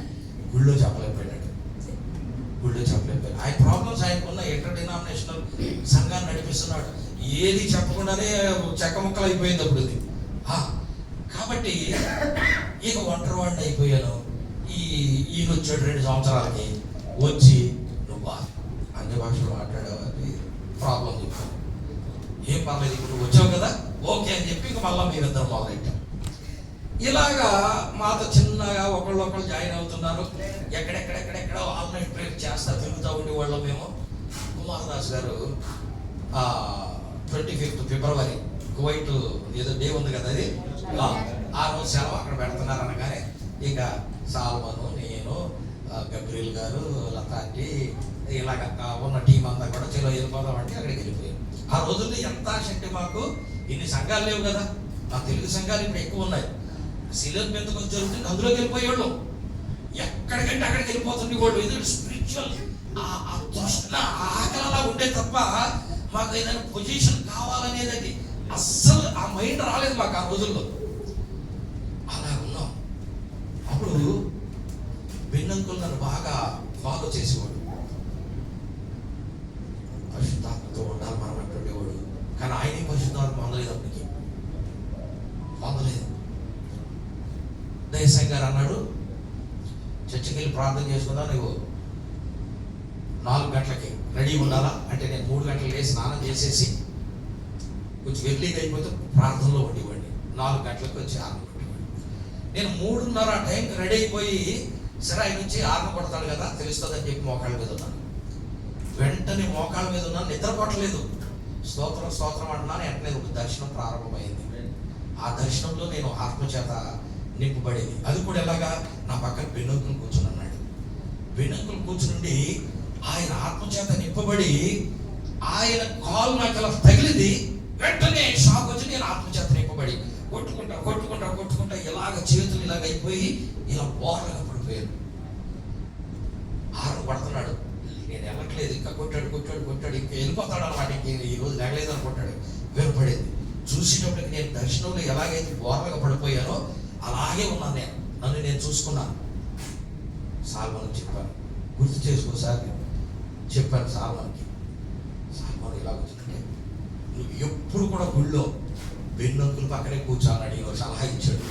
గుళ్ళో చెప్పలేకపోయాడు. ఆయన ప్రాబ్లమ్స్ ఆయనకున్న ఇంటర్ డినామినేషనల్ సంఘాన్ని నడిపిస్తున్నాడు, ఏది చెప్పకుండానే చెక్క ముక్కలు అయిపోయింది అప్పుడు ఇది. కాబట్టి ఇక ఒంటరివాడిని అయిపోయాను. ఈయన వచ్చాడు 2 సంవత్సరాలకి, వచ్చి నువ్వు అన్ని భాషలు మాట్లాడేవారి ప్రాబ్లం చెప్పాను. ఏం పర్లేదు, ఇప్పుడు వచ్చావు కదా ఓకే అని చెప్పి ఇంక మళ్ళీ మీరిద్దరు మొదలెట్టాం. ఇలాగా మాతో చిన్నగా ఒకళ్ళు జాయిన్ అవుతున్నారు. ఎక్కడెక్కడెక్కడెక్కడ ఆన్లైన్ ప్రేయర్ చేస్తా తిరుగుతూ ఉండేవాళ్ళం మేము. కుమార్ దాస్ గారు 25th ఫిబ్రవరి కువైట్ ఏదో డే ఉంది కదా, అది ఆ రోజు సెలవు అక్కడ పెడుతున్నారు అనగానే ఇక సాల్మను, నేను, గబ్రియల్ గారు, లతాంటి, ఇలాగ ఉన్న టీం అంతా కూడా చెలో వెళ్ళిపోదాం అంటే అక్కడికి వెళ్ళిపోయాం. ఆ రోజుల్లో ఎంత శక్తి మాకు, ఇన్ని సంఘాలు లేవు కదా, మా తెలుగు సంఘాలు ఇప్పుడు ఎక్కువ ఉన్నాయి. సిలోన్ పెంతకొచ్చి జరుగుతుంది, అందులోకి వెళ్ళిపోయేవాళ్ళు, ఎక్కడికంటే అక్కడికి వెళ్ళిపోతుండే వాళ్ళు. ఇది స్పిరిచువల్ తృష్ణ ఆకలిలా ఉండే తప్ప మాకు ఏదైనా పొజిషన్ కావాలనేది అస్సలు ఆ మైండ్ రాలేదు మాకు ఆ రోజుల్లో. అలా ఉన్నాం. అప్పుడు భిన్నంకులు నన్ను బాగా ఫాలో చేసేవాడు. పరిశుద్ధాత్మతో ఉండాలి మనం అంటుండేవాడు, కానీ ఆయనే పరిశుద్ధాత్మ పొందలేదు, అప్పటికి పొందలేదు. దయసాయి గారు అన్నాడు, చర్చికి వెళ్ళి ప్రార్థన చేసుకుందాం, నువ్వు 4 గంటలకి రెడీ ఉండాలా అంటే, నేను 3 గంటలు లేచి స్నానం చేసేసి కొంచెం వెర్లీగా అయిపోతే ప్రార్థనలో ఉండేవాడిని. 4 గంటలకు వచ్చి ఆరణ కొట్టేవాడిని. నేను 3:30 ఆ టైంకి రెడీ అయిపోయి, సరే ఆయన నుంచి ఆరణ కొడతాడు కదా తెలుస్తుందని చెప్పి మోకాళ్ళ మీద ఉన్నాను. వెంటనే మోకాళ్ళ మీద ఉన్నాను, నిద్ర పట్టలేదు. స్తోత్రం స్తోత్రం అంటున్నాను. వెంటనే ఒక దర్శనం ప్రారంభమైంది. ఆ దర్శనంలో నేను ఆత్మచేత నింపబడేది. అది కూడా ఎలాగా, నా పక్కన బెన్నంకులు కూర్చుని అన్నాడు. బెన్నంకులు కూర్చుని ఆయన ఆత్మచేత నింపబడి ఆయన కాలు నాకు అలా తగిలింది. వెంటనే షాక్ వచ్చి నేను ఆత్మచేత నింపబడి కొట్టుకుంటా కొట్టుకుంటా కొట్టుకుంటా ఇలాగ చేతులు ఇలాగ అయిపోయి ఇలా బోర్లుగా పడిపోయాను. ఆరు పడుతున్నాడు, నేను వెళ్ళట్లేదు. ఇంకా కొట్టాడు కొట్టాడు కొట్టాడు, ఇంకా వెళ్ళిపోతాడు అనమాట. ఇంక ఈ రోజు లేగలేదు అనుకుంటాడు. వేరుపడేది. చూసేటప్పటికి నేను దర్శనంలో ఎలాగైతే బోర్లుగా పడిపోయానో అలాగే ఉన్నాను. నన్ను నేను చూసుకున్నాను. సాల్మన్కి చెప్పాను, గుర్తు చేసుకోసారి చెప్పాను సాల్మన్కి. సాల్మన్ ఇలా వచ్చిందంటే, నువ్వు ఎప్పుడు కూడా గుళ్ళో బెన్నంకులు పక్కనే కూర్చోాలని సలహా ఇచ్చాడు.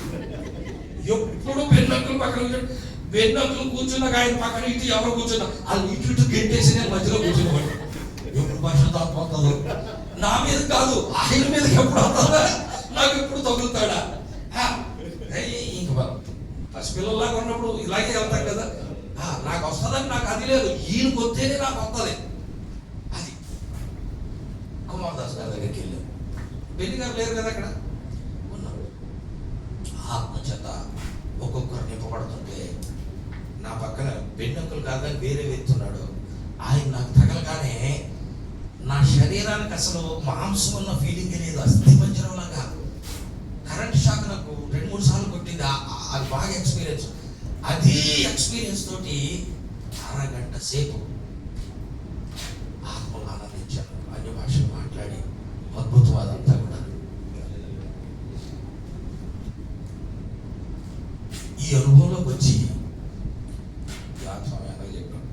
ఎప్పుడు బెన్నంకులు పక్కన కూర్చోడు. బెన్నంకులు కూర్చున్నాక ఆయన పక్కన ఇటు ఎవరు కూర్చున్నా వాళ్ళు ఇటు ఇటు గెంటేసి నేను మధ్యలో కూర్చునేవాడు. ఎప్పుడు పరిశుద్ధాత్మ వస్తుందో నా మీద కాదు, ఆయన మీద ఎప్పుడు వస్తుందా, నాకు ఎప్పుడు తగులుతాడా. ఇంక పసిపిల్లలాగా ఉన్నప్పుడు ఇలాగే వెళ్తాం కదా. నాకు వస్తుందని నాకు అది లేదు, ఈయనకు వస్తేనే నాకు వస్తుంది. అది కుమారదాస్ గారి దగ్గరికి వెళ్ళాం. బెల్లి గారు లేరు కదా అక్కడ, ఉన్నారు. ఆత్మచేత ఒక్కొక్కరు నింపబడుతుంటే నా పక్కన బెన్నంకులు కాదని వేరే వ్యక్తున్నాడు. ఆయన నాకు తగలగానే నా శరీరానికి అసలు మాంసం ఉన్న ఫీలింగ్ లేదు, అస్థిపంజరంలాగా. కరెంట్ షాక్ నాకు 2-3 సార్లు కొట్టింది. అది బాగా ఎక్స్పీరియన్స్. అదే ఎక్స్పీరియన్స్ తోటి అరగంట సేపు ఆత్మలు ఆనందించాను. అన్య భాషలు మాట్లాడి అద్భుతం. అదంతా కూడా ఈ అనుభవంలోకి వచ్చి స్వామి అన్నకి చెప్పాను,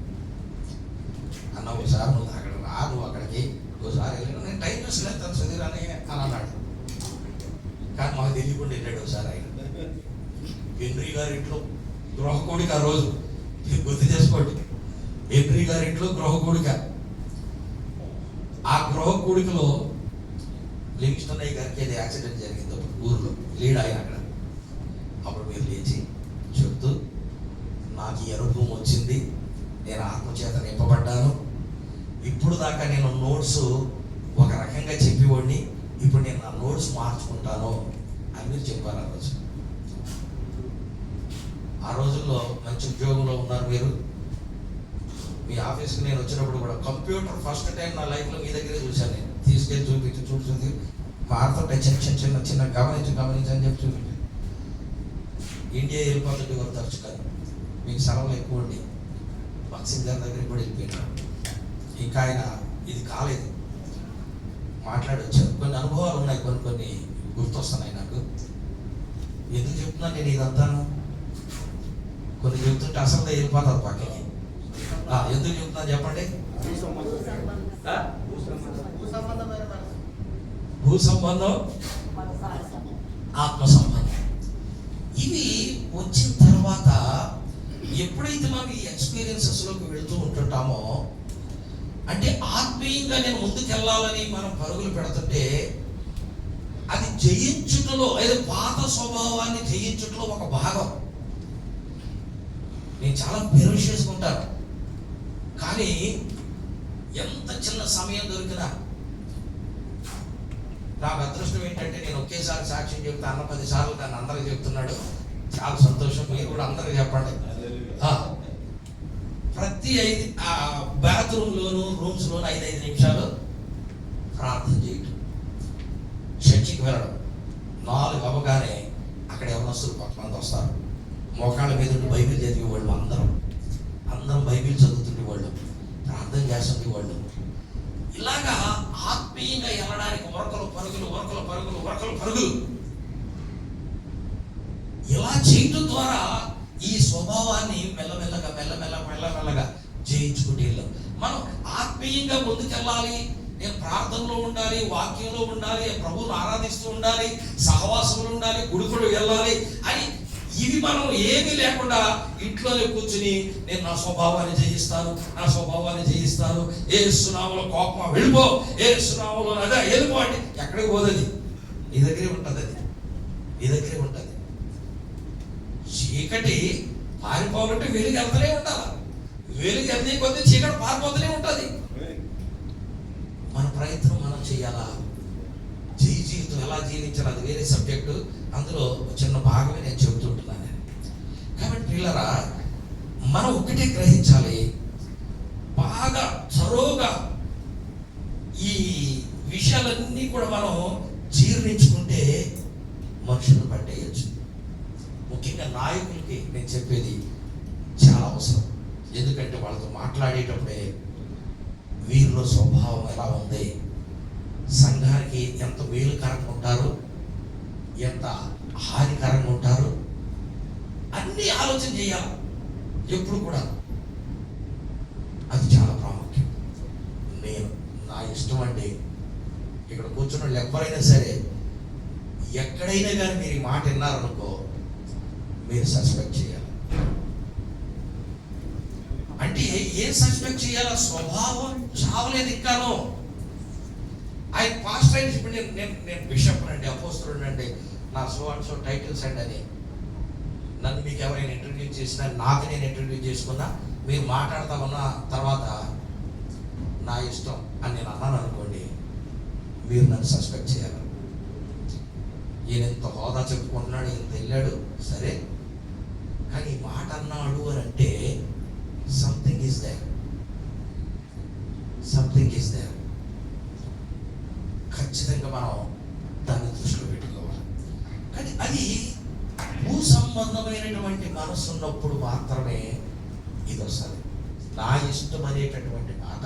అన్న ఒకసారి నువ్వు అక్కడ రా, నువ్వు అక్కడికి ఒకసారి వెళ్ళాను. నేను టైం వేసలేదు తన శరీరాన్ని అని అన్నాడు. కానీ మాకు తెలియకుండా వెళ్ళాడు ఒకసారి ఆయన. హెన్రీ గారి ఇంట్లో గృహ కోడిక. ఆ రోజు గుర్తు చేసుకోండి, హెన్రీ గారి ఇంట్లో గృహ కోడిక. ఆ గృహ కోడికలో లివింగ్స్టన్ అయ్య గారికి ఏదో యాక్సిడెంట్ జరిగింది అప్పుడు ఊర్లో, లీడ్ ఆయన అక్కడ. అప్పుడు మీరు లేచి చెప్తూ, నాకు ఈ అనుభవం వచ్చింది, నేను ఆత్మచేత నింపబడ్డాను. ఇప్పుడు దాకా నేను నోట్స్ ఒక రకంగా చెప్పేవాడిని, ఇప్పుడు నేను నా నోట్స్ మార్చుకుంటాను అని మీరు చెప్పారు. ఆ రోజు, ఆ రోజుల్లో మంచి ఉద్యోగంలో ఉన్నారు మీరు. మీ ఆఫీస్కి నేను వచ్చినప్పుడు కూడా కంప్యూటర్ ఫస్ట్ టైం నా లైఫ్లో మీ దగ్గరే చూశాను. నేను తీసుకెళ్ళి చూపించి మారుతుంటే చిన్న చిన్న చిన్న గమనించి అని చెప్పి చూపించి, ఇండియా వెళ్ళిపోతుంటే ఎవరు తరచుగా మీకు సెలవులు ఎక్కువ ఉండి బక్సింగ్ గారి దగ్గరికి కూడా వెళ్ళిపోయినాడు. ఇంకా ఆయన ఇది కాలేదు, మాట్లాడొచ్చారు. కొన్ని అనుభవాలు ఉన్నాయి, కొన్ని గుర్తొస్తున్నాయి నాకు. ఎందుకు చెప్తున్నాను నేను ఇదంతాను, కొన్ని చెప్తుంటే అసలు వెళ్ళిపోతారు పక్కకి. ఎందుకు చెప్తున్నా చెప్పండి. భూ సంబంధం, ఆత్మ సంబంధం. ఇవి వచ్చిన తర్వాత ఎప్పుడైతే మనం ఈ ఎక్స్పీరియన్సెస్లోకి వెళుతూ ఉంటుంటామో, అంటే ఆత్మీయంగా నేను ముందుకెళ్ళాలని మనం పరుగులు పెడుతుంటే అది జయించుటలో, అయితే పాత స్వభావాన్ని జయించుటలో ఒక భాగం. నేను చాలా పెరుగు చేసుకుంటాను, కానీ ఎంత చిన్న సమయం దొరికినా నాకు అదృష్టం ఏంటంటే నేను ఒకేసారి సాక్ష్యం చెప్తే అన్న 10 సార్లు దాన్ని అందరికి చెప్తున్నాడు. చాలా సంతోషం. మీరు కూడా అందరికి చెప్పండి. ప్రతి 5 బాత్రూంలోను రూమ్స్లోను 5 నిమిషాలు ప్రార్థన చేయటం, చర్చికి వెళ్ళడం. 4 అవ్వగానే అక్కడ యవనస్తులు కొంతమంది వస్తారు. మోకాళ్ళ మీద బైబిల్ చదివే వాళ్ళు, అందరం బైబిల్ చదువుతుండే వాళ్ళు, ప్రార్థన చేస్తుండే వాళ్ళు. ఇలాగా ఆత్మీయంగా వెళ్ళడానికి వరకలు పరుగులు ఇలా చేయటం ద్వారా ఈ స్వభావాన్ని మెల్లమెల్లగా జయించుకుంటూ వెళ్ళాం. మనం ఆత్మీయంగా ముందుకెళ్ళాలి, నేను ప్రార్థనలో ఉండాలి, వాక్యంలో ఉండాలి, ప్రభువును ఆరాధిస్తూ ఉండాలి, సహవాసంలో ఉండాలి, గుడికుడు వెళ్ళాలి అని ఇవి మనం ఏమీ లేకుండా ఇంట్లోనే కూర్చుని నేను నా స్వభావాన్ని జయిస్తాను, యేసు నామములో కోపం వెళ్ళిపో, యేసు నామములో అదే వెళ్ళిపో అంటే ఎక్కడికి పోదది, నీ దగ్గరే ఉంటుంది. చీకటి పారిపోవాలంటే వెలుగు వెళ్తూనే ఉండాలి. వెలుగు వెళ్తే కొద్ది చీకటి పారిపోతూనే ఉంటుంది. మన ప్రయత్నం మనం చేయాలా? జీవితం ఎలా జీవించాలి అది వేరే సబ్జెక్టు, అందులో చిన్న భాగమే నేను చెబుతుంటున్నాను. కాబట్టి పిల్లరా, మనం ఒకటే గ్రహించాలి, బాగా చొరవగా ఈ విషయాలన్నీ కూడా మనం జీర్ణించుకుంటే మనుషులను పట్టేయచ్చు. ముఖ్యంగా నాయకులకి నేను చెప్పేది చాలా అవసరం. ఎందుకంటే వాళ్ళతో మాట్లాడేటప్పుడే వీరిలో స్వభావం ఎలా ఉంది, సంఘానికి ఎంత మేలుకరంగా ఉంటారు, ఎంత హానికరంగా ఉంటారు, అన్నీ ఆలోచన చేయాలి ఎప్పుడు కూడా. అది చాలా ప్రాముఖ్యం. నా ఇష్టం అండి, ఇక్కడ కూర్చున్న వాళ్ళు ఎవరైనా సరే ఎక్కడైనా కానీ మీరు ఈ మాట విన్నారనుకో, మీరు సస్పెక్ట్ చేయాలి. అంటే ఏం సస్పెక్ట్ చేయాలి? స్వభావం చావలేదు ఇంకాను. ఆయన పాస్ట్ అయిన ఇప్పుడు నేను బిషప్ అండి, అపోస్తలుడు అండి, నా సో అండ్ సో టైటిల్స్ అండి అని నన్ను మీకు ఎవరైనా ఇంటర్వ్యూ చేసినా, నాకు నేను ఇంటర్వ్యూ చేసుకున్నా, మీరు మాట్లాడుతూ ఉన్న తర్వాత నా ఇష్టం అని నేను అన్నాను అనుకోండి, మీరు నన్ను సస్పెక్ట్ చేయాలి. ఈయన ఇంత హోదా చెప్పుకుంటున్నాడు, ఇంత వెళ్ళాడు సరే, కానీ ఈ మాట అన్నాడు అని అంటే something is there, something is there. ఖచ్చితంగా మనం దాన్ని దృష్టిలో పెట్టుకోవాలి. కానీ అది భూ సంబంధమైనటువంటి మనసు ఉన్నప్పుడు మాత్రమే ఇది వస్తుంది. నా ఇష్టం అనేటటువంటి మాట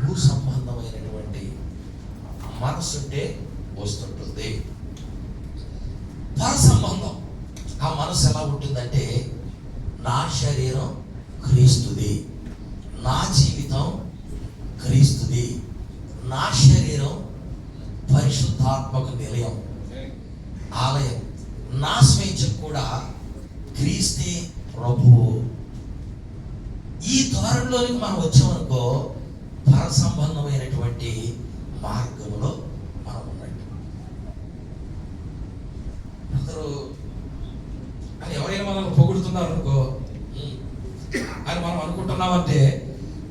భూ సంబంధమైనటువంటి మనసు ఉంటే వస్తుంటుంది. పర సంబంధం ఆ మనసు ఎలా ఉంటుందంటే, నా శరీరం క్రీస్తుది, నా జీవితం క్రీస్తుది, నా శరీరం పరిశుద్ధాత్మక నిలయం, ఆలయం, నా స్వేచ్ఛ కూడా క్రీస్తే ప్రభువు. ఈ ధోరణిలోనికి మనం వచ్చామనుకో, పర సంబంధమైనటువంటి మార్గంలో మనం ఉన్నట్టు. అందరూ అని ఎవరైనా మనల్ని పొగుడుతున్నారు అనుకో అని మనం అనుకుంటున్నామంటే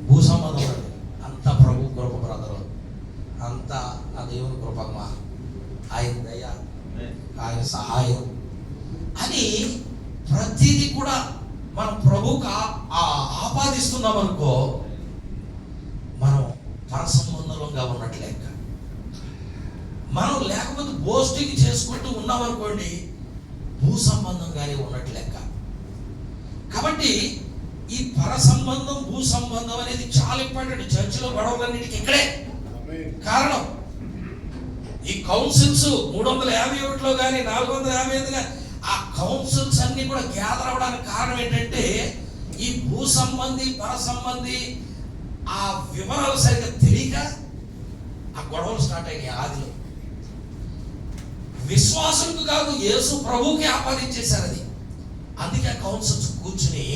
భూ సంబంధం అండి. అంతా ప్రభు కృప బ్రదరు, అంతా ఆ దేవుని కృపమ్మ, ఆయన దయ, ఆయన సహాయం అని ప్రతిదీ కూడా మనం ప్రభువుకు ఆపాదిస్తున్నాం అనుకో, మనం పర సంబంధంగా ఉన్నట్టు లెక్క. మనం లేకపోతే బోస్టింగ్ చేసుకుంటూ ఉన్నాం అనుకోండి, భూ సంబంధంగానే ఉన్నట్టు లెక్క. కాబట్టి ఈ పర సంబంధం భూ సంబంధం అనేది చాలా ఇంపార్టెంట్. చర్చిలో గొడవలన్నిటికీ ఇక్కడే కారణం. ఈ కౌన్సిల్స్ 351లో కానీ 455 కానీ ఆ కౌన్సిల్స్ అన్ని కూడా గ్యాదర్ అవ్వడానికి కారణం ఏంటంటే, ఈ భూ సంబంధి పర సంబంధి ఆ వివరాలు సరిగ్గా తెలియక ఆ గొడవలు స్టార్ట్ అయినాయి. ఆదిలో విశ్వాసులకు కాదు, యేసు ప్రభువుకి ఆపాదించేశారు అది. అందుకే ఆ కౌన్సిల్స్ కూర్చుని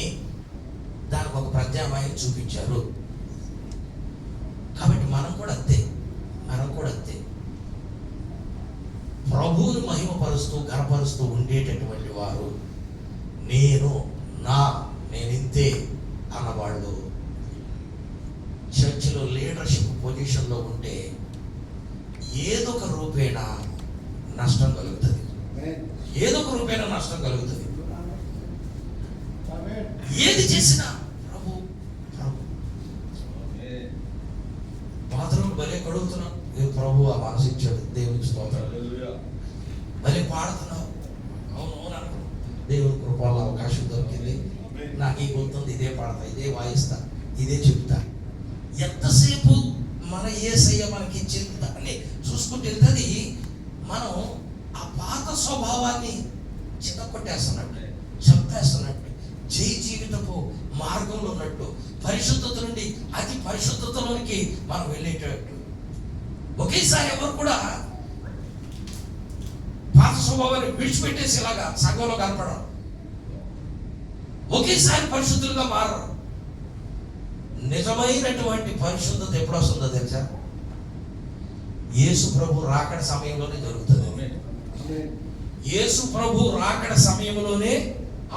దానికి ఒక ప్రత్యామ్నాయం చూపించారు. కాబట్టి మనం కూడా అంతే, ప్రభువుని మహిమపరుస్తూ ఘనపరుస్తూ ఉండేటటువంటి వారు, నేనింతే అన్నవాళ్ళు చర్చిలో లీడర్షిప్ పొజిషన్లో ఉంటే ఏదో ఒక రూపేణ నష్టం కలుగుతుంది. ఏది చేసినా ప్రభు బాత్రూమ్ భలే కడుగుతున్నాం, ప్రభు ఆ మనసు ఇచ్చాడు, దేవునికి స్తోత్రం. భలే పాడుతున్నావు, అవును, దేవుని కృపల అవకాశం దొరికింది, నాకు ఈ గుర్తుంది, ఇదే పాడతా, ఇదే వాయిస్తా, ఇదే చెప్తా. ఎంతసేపు మన యేసయ్య మనకి ఇచ్చింది అని చూసుకుంటే వెళ్తుంది. మనం ఆ పాత స్వభావాన్ని చితకొట్టేస్తున్నట్టు, చంపేస్తున్నట్టు, జీవితపు మార్గంలో ఉన్నట్టు, పరిశుద్ధత నుండి అతి పరిశుద్ధతలోనికి మనం వెళ్ళేటట్టు. ఒకేసారి ఎవరు కూడా పాత స్వభావాన్ని విడిచిపెట్టేసేలాగా సంఘంలో కనపడరు, ఒకేసారి పరిశుద్ధులుగా మారరు. నిజమైనటువంటి పరిశుద్ధత ఎప్పుడు వస్తుందో తెలుసా? యేసు ప్రభు రాకడ సమయంలోనే జరుగుతుంది. యేసు ప్రభు రాకడ సమయంలోనే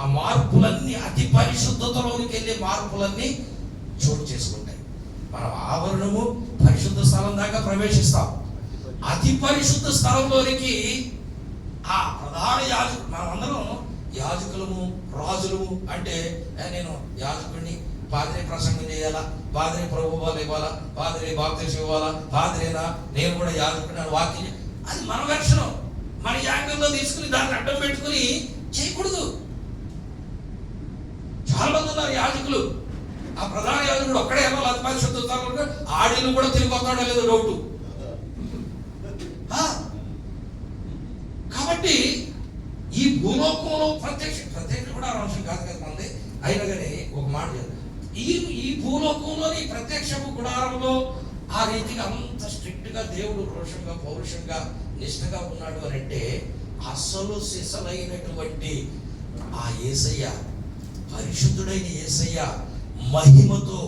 ఆ మార్పులన్నీ, అతి పరిశుద్ధతలోనికి వెళ్ళే మార్పులన్నీ చోటు చేసుకుంటాయి. మనం ఆవరణము పరిశుద్ధ స్థలం దాకా ప్రవేశిస్తాం. అతి పరిశుద్ధ స్థలంలోనికి ఆ ప్రధాన యాజకుడు, మనమందరం యాజకులము, రాజులము. అంటే నేను యాజకుడిని, పాదిరి ప్రసంగం చేయాలా, పాదిరి ప్రభువాలు ఇవ్వాలా, పాదిరి బాప్తిసం ఇవ్వాలా, పాదిరేనా నేను కూడా యాజకుడిని అని వాక్యం, అది మన వెర్షను, మన యాంగిల్లో తీసుకుని దాన్ని అడ్డం పెట్టుకుని చేయకూడదు. చాలా మంది ఉన్నారు యాజకులు, ఆ ప్రధాన యాజకుడు ఒక్కడే వెళ్ళాలి అతి పరిశుద్ధ స్థలంలో, ఆడిని కూడా తిరిగి వస్తాడో లేదో డౌట్. కాబట్టి ఈ భూలోకంలో ప్రత్యక్ష కూడా అంశం కాదు కదా మంది, అయినా కానీ ఒక మాట చేద్దాం. ఈ భూలోకంలోని ప్రత్యక్షపు గుడారంలో ఆ రీతిగా అంత స్ట్రిక్ట్ గా దేవుడు రోషంగా, పౌరుషంగా, నిష్ఠగా ఉన్నాడు అని అంటే అసలు సిసలైనటువంటి ఆ యేసయ్య, పరిశుద్ధుడైన యేసయ్య మహిమతో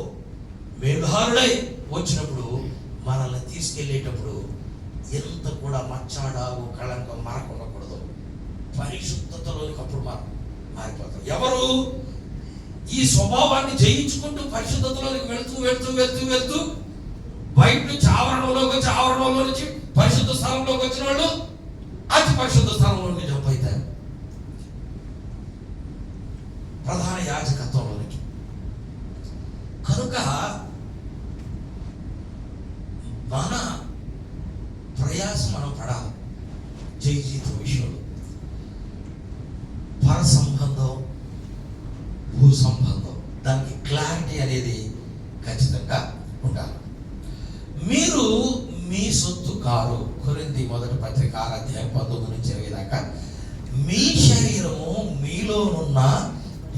మేఘారుడై వచ్చినప్పుడు మనల్ని తీసుకెళ్లేటప్పుడు ఎంత కూడా మచ్చాడావు కళంకం మనకు ఉండకూడదు. పరిశుద్ధతలోనికి అప్పుడు మనం మారిపోతాం. ఎవరు ఈ స్వభావాన్ని జయించుకుంటూ పరిశుద్ధతలోనికి వెళ్తూ వెళ్తూ వెళ్తూ వెళ్తూ బయట నుంచి ఆవరణలోకి వచ్చి, ఆవరణలో నుంచి పరిశుద్ధ స్థలంలోకి వచ్చిన వాళ్ళు అతి పరిశుద్ధ స్థలంలోకి జంప్ అవుతారు, ప్రధాన యాజకత్వంలోనికి. కనుక మన ప్రయాసం మనం పడాలి జై జీవితం విషయంలో. పర సంబంధం, భూ సంబంధం, దానికి క్లారిటీ అనేది ఖచ్చితంగా ఉండాలి. మీరు మీ సొత్తు కారు. కొరింథీ మొదటి పత్రిక 6:19-20 దాకా. మీ శరీరము మీలోనున్న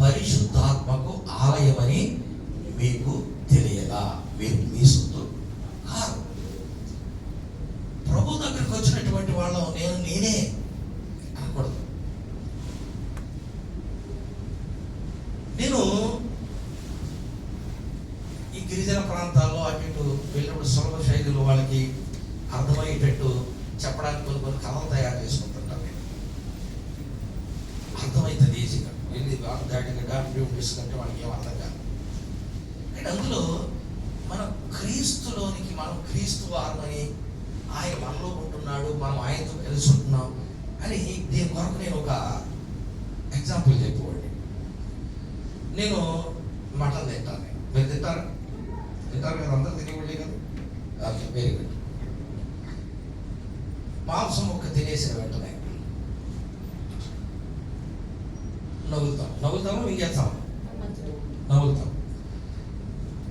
పరిశుద్ధాత్మకు ఆలయమని మీకు తెలియదా? మీరు మీ సొత్తు కారు. ప్రభు దగ్గరికి వచ్చినటువంటి వాళ్ళం నేనే అనకూడదు. నేను ఈ గిరిజన ప్రాంతాల్లో అటు ఇటు వెళ్ళినప్పుడు సులభ శైలిలో వాళ్ళకి అర్థమయ్యేటట్టు చెప్పడానికి కొన్ని కొన్ని కథలు తయారు చేసుకుంటుంటాను. నేను అర్థమవుతుంది ఈజీగా, వెళ్ళి దాటిగా తీసుకుంటే వాళ్ళకి ఏం అర్థం కాదు. అండ్ అందులో మనం క్రీస్తులోనికి, మనం క్రీస్తు వారమని, ఆయన మనలో ఉంటున్నాడు, మనం ఆయనతో కలిసి ఉంటున్నాం అని దీని కొరకు నేను ఒక ఎగ్జాంపుల్ చెప్పేవాడిని. నేను మటన్ తింటాను. మీరు తింటారు కదా, అందరూ తినేవాళ్ళే కదా. Okay, very good. మాంసం ముక్క తినేసిన వెంటనే నవ్వుతాము మింగేస్తాము, నవ్వుతాం.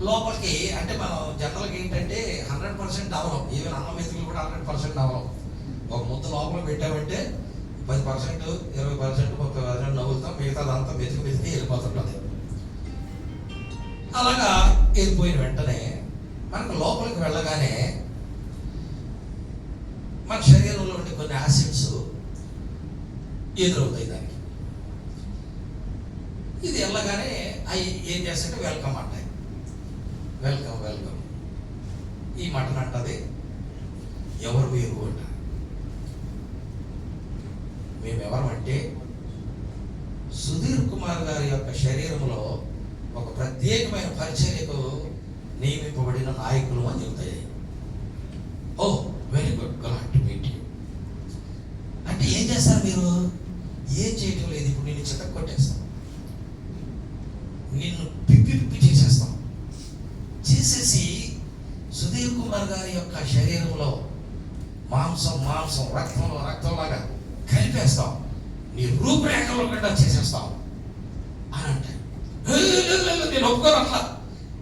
లోపలికి అంటే మనం జనరల్గా ఏంటంటే 100% నవలం, ఈవెన్ అన్నం మెతుకులు కూడా 100% నవలం. ఒక ముద్ద లోపల పెట్టామంటే 10%, 20%, 30% నవ్వుతాం, మిగతాదంతా మెతుకు వెళ్ళిపోతుంటుంది. అలాగా వెళ్ళిపోయిన వెంటనే మనకు లోపలికి వెళ్ళగానే మన శరీరంలో ఉండే కొన్ని యాసిడ్స్ ఎదురవుతాయి దానికి. ఇది వెళ్ళగానే అవి ఏం చేస్తాయంటే వెల్కమ్ అంటాయి. Welcome welcome. ఈ మటన్ అంటది ఎవరు వేరు అంట. మేమెవరం అంటే సుధీర్ కుమార్ గారి యొక్క శరీరంలో ఒక ప్రత్యేకమైన పరిచర్యకు నియమింపబడిన నాయకులు అని చెబుతాయి. Oh very good, glad to meet you. అంటే ఏం చేస్తారు మీరు? ఏం చేయటం లేదు. ఇప్పుడు నిన్ను చితక కొట్టేస్తాం, నిన్ను పిప్పి చేసేస్తాం. చేసేసి సుధీర్ కుమార్ గారి యొక్క శరీరంలో మాంసం రక్తంలో రక్తంలాగా కలిపేస్తాం, నీ రూపురేఖలో కూడా చేసేస్తాం అని అంటే నేను ఒప్పుకోను. అట్లా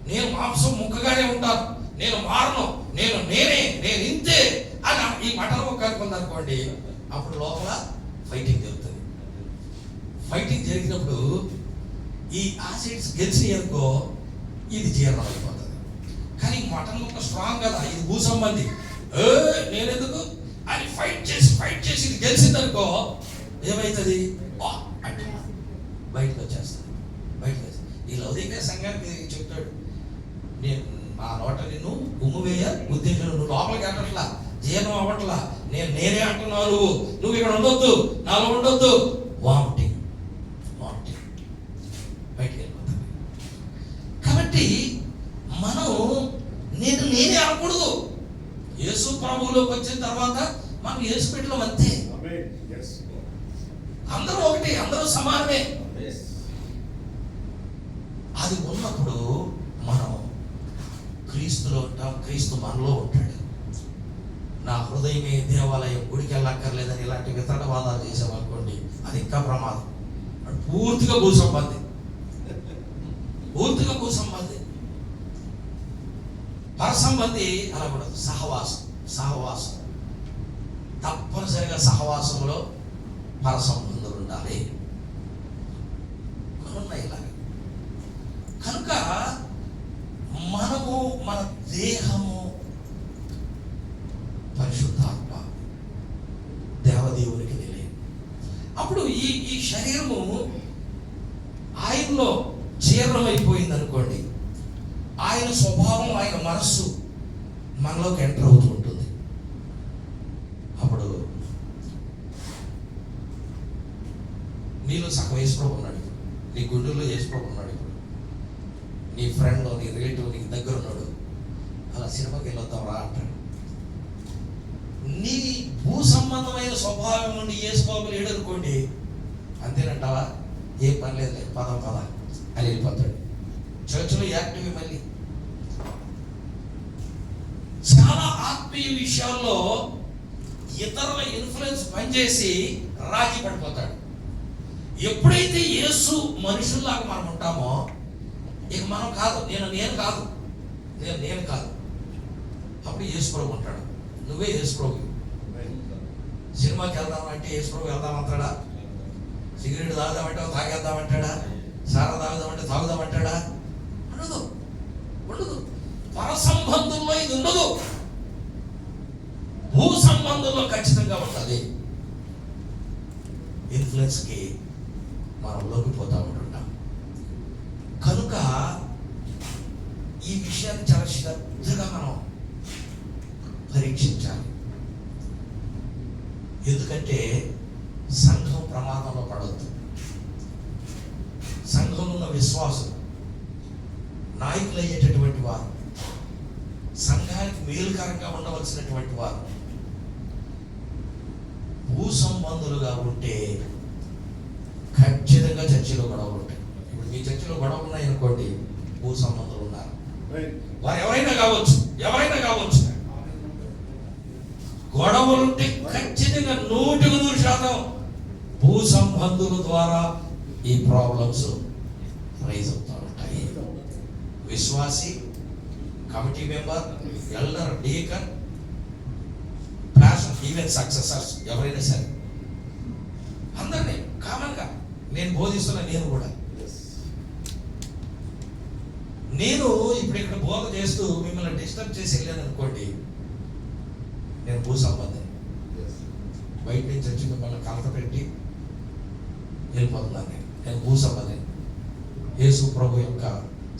నేను మాంసం ముక్కగానే ఉంటాను, నేను మారను, నేను ఇంతే అని ఈ మటన్ ముక్క అనుకుందనుకోండి, అప్పుడు లోపల ఫైటింగ్ జరుగుతుంది. ఫైటింగ్ జరిగినప్పుడు ఈ యాసిడ్స్ గెలిచి అనుకో ఇది జీర్ణం అయిపోతుంది. కానీ మటన్ ముక్క స్ట్రాంగ్ కదా, ఇది భూ సంబంధి, నేనెందుకు అని ఫైట్ చేసి ఇది గెలిచింది అనుకో ఏమవుతుంది అంటే బయటకు వచ్చేస్తుంది. ఈ లౌకిక సంఘానికి చెప్తాడు, నేను నా నోట నిన్ను గుమ్ము వేయ ఉద్దేశం, నువ్వు లోపలికి అంటట్లా, జీర్ణం అవ్వట్లా, నేనే అంటున్నాను, నువ్వు ఇక్కడ ఉండొద్దు, నాలో ఉండొద్దు, వామిటింగ్ బయటికి వెళ్ళిపోతాను. కాబట్టి మనం మారకూడదు. యేసు ప్రభువులోకి వచ్చిన తర్వాత మనం యేసు బిడ్డలం అంతే. అందరూ ఒకటి, అందరూ సమానమే. అది ఉన్నప్పుడు మనం క్రీస్తులో ఉంటాం, క్రీస్తు మనలో ఉంటాడు. నా హృదయమే దేవాలయం, గుడికి వెళ్ళక్కర్లేదని ఇలాంటి వితరణవాదాలు చేసామనుకోండి, అది ఇంకా ప్రమాదం. పూర్తిగా భూసంబంధి, పూర్తిగా భూసంబంధి. పరసంబంధి అలా కూడా సహవాసం తప్పనిసరిగా సహవాసంలో పరసంబంధులు ఉండాలి. ఇలాగ కనుక మనము, మన దేహము పరిశుద్ధాత్మ దేవదేవునికి నిలయం. అప్పుడు ఈ శరీరము ఆయనలో జీర్ణమైపోయింది అనుకోండి, ఆయన స్వభావం, ఆయన మనస్సు మనలోకి ఎంటర్ అవుతూ ఉంటుంది. అప్పుడు నీలో సగం యేసుప్రభు ఉన్నాడు, నీ గుండెల్లో యేసుప్రభు ఉన్నాడు. ఇప్పుడు నీ ఫ్రెండ్, నీ రిలేటివ్ నీకు దగ్గర ఉన్నాడు, అలా సినిమాకి వెళ్ళొద్దాం రా అంటాడు. నీ భూ సంబంధమైన స్వభావం నుండి యేసుప్రభు లేడు అనుకోండి, అంతేనంటావా? ఏ పని లేదు, పద అని వెళ్ళిపోతాడు. చర్చిలో యాక్టివ్. మళ్ళీ చాలా ఆత్మీయ విషయాల్లో ఇతరుల ఇన్ఫ్లుయెన్స్ పనిచేసి రాజీ పడిపోతాడు. ఎప్పుడైతే యేసు మనుషుల్లాగా మనం ఉంటామో, ఇక మనం కాదు, నేను కాదు, అప్పుడు యేసుప్రభు ఉంటాడు. నువ్వే యేసుప్రభు. సినిమాకి వెళ్దామంటే యేసుప్రభు వెళ్దామంటాడా? సిగరెట్ తాగుదామంటే తాగేద్దామంటాడా? సారా తాగుదామంటే తాగుదామంటాడా? ఉండదు. పర సంబంధంలో ఇది ఉండదు, భూ సంబంధంలో ఖచ్చితంగా ఉంటుంది. ఇన్ఫ్లుయెన్స్కి మనం లోకిపోతూ ఉంటుంటాం. కనుక ఈ విషయాన్ని చాలా శ్రద్ధగా మనం పరీక్షించాలి. ఎందుకంటే సంఘం ప్రమాదంలో పడవద్దు. సంఘంలో ఉన్న విశ్వాసం, నాయకులు అయ్యేటటువంటి వారు, సంఘానికి మేలుకరంగా ఉండవలసినటువంటి వారు భూ సంబంధులుగా ఉంటే ఖచ్చితంగా చర్చిలో గొడవలు ఉంటాయి. ఇప్పుడు మీ చర్చిలో గొడవలు ఉన్నాయనుకోండి, భూ సంబంధులు ఉన్నారు. వారు ఎవరైనా కావచ్చు. గొడవలుంటే ఖచ్చితంగా 100% భూ సంబంధుల ద్వారా ఈ ప్రాబ్లమ్స్ రైజ్ అవుతూ ఉంటాయి. విశ్వాసి, committee member, elder, deacon, pastor, even successors ఎవరైనా సరే అందరినీ కామన్గా నేను బోధిస్తున్నా. నేను ఇప్పుడు ఇక్కడ బోధ చేస్తూ మిమ్మల్ని డిస్టర్బ్ చేసి వెళ్ళాను అనుకోండి, నేను భూ సంబంధం. బయట నుంచి వచ్చి మిమ్మల్ని కలత పెట్టి వెళ్ళిపోతున్నాను. నేను భూ సంబంధం. యేసు ప్రభు యొక్క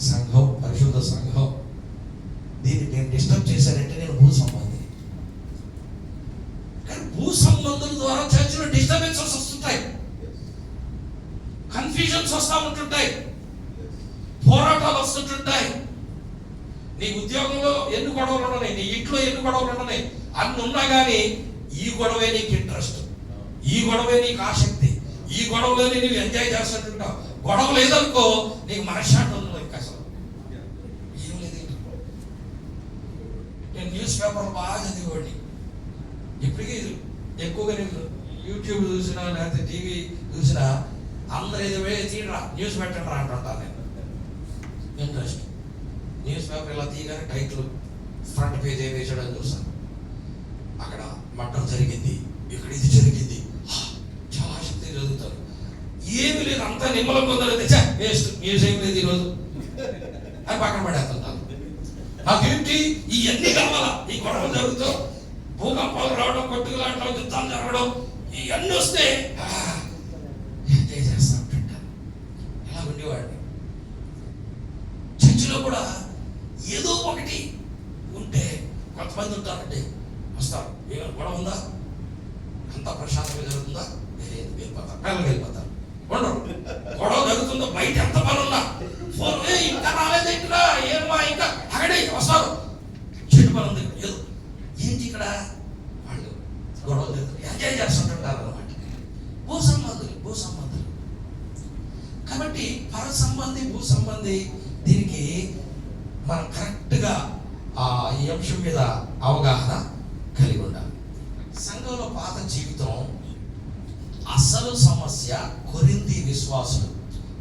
సంఘం, పరిశుద్ధ సంఘం, దీన్ని నేను డిస్టర్బ్ చేశానంటే నేను భూ సంబంధి. కానీ భూ సంబంధుల ద్వారా చర్చిలో డిస్టర్బెన్సెస్ వస్తుంటాయి, కన్ఫ్యూజన్స్ వస్తూ ఉంటుంటాయి, పోరాటాలు వస్తుంటుంటాయి. నీ ఉద్యోగంలో ఎన్ని గొడవలు ఉన్నాయి, నీ ఇంట్లో ఎన్ని గొడవలు ఉన్నాయి, అన్ని ఉన్నా కానీ ఈ గొడవే నీకు ఇంట్రెస్ట్, ఈ గొడవే నీకు ఆసక్తి, ఈ గొడవలోనే నీవు ఎంజాయ్ చేస్తుంటావు. గొడవ లేదనుకో నీకు మనశ్శాంతి ఉండదు. ఇంకా అసలు ఏం లేదు. నేను న్యూస్ పేపర్లు బాగా చదివేవాడిని. ఇప్పటికీ ఎక్కువగా నేను యూట్యూబ్ చూసినా లేకపోతే టీవీ చూసినా అందరూ ఏదో తీయరా న్యూస్ పెట్టండి రా అంటుంటాను. నేను ఇంట్రెస్ట్. న్యూస్ పేపర్ ఇలా తీయగానే టైటిల్ ఫ్రంట్ పేజ్ ఏం వేసాడని చూసాను. అక్కడ మట్టం జరిగింది, ఇక్కడ ఇది జరిగింది, చాలా ఆసక్తి చదువుతారు. ఏమి లేదు, అంతా నిమ్మలం పొందలేదు, వేస్ట్, న్యూస్ ఏం లేదు ఈరోజు అని పక్కన పడేస్తుంటాను. నాకేంటి ఇవన్నీ కావాలా? ఈ గొడవ జరుగుతూ భూకంపాలు రావడం, కొట్టుకులాడడం, యుద్ధాలు జరగడం, ఇవన్నీ వస్తే ఎంజాయ్ చేస్తా ఉంటుంటాను. ఎలా ఉండేవాడిని. చర్చిలో కూడా ఏదో ఒకటి ఉంటే కొంతమంది ఉంటారంటే వస్తారు. ఏమైనా గొడవ ఉందా? అంతా ప్రశాంతంగా జరుగుతుందా? వెళ్ళిపోతారు, పిల్లలు వెళ్ళిపోతారు. ఉండరు. గొడవ జరుగుతుందో బయట ఎంత పని ఉన్నా ఫోన్ ఇంకా రాలేదు, ఇంకా ఏమా ఇంకా అక్కడే వస్తారు. చెట్టు పని ఉంది? దీనికి మనం కరెక్ట్గా ఈ అంశం మీద అవగాహన కలిగి ఉండాలి. సంఘంలో పాత జీవితం అసలు సమస్య కొరింథీ విశ్వాసులు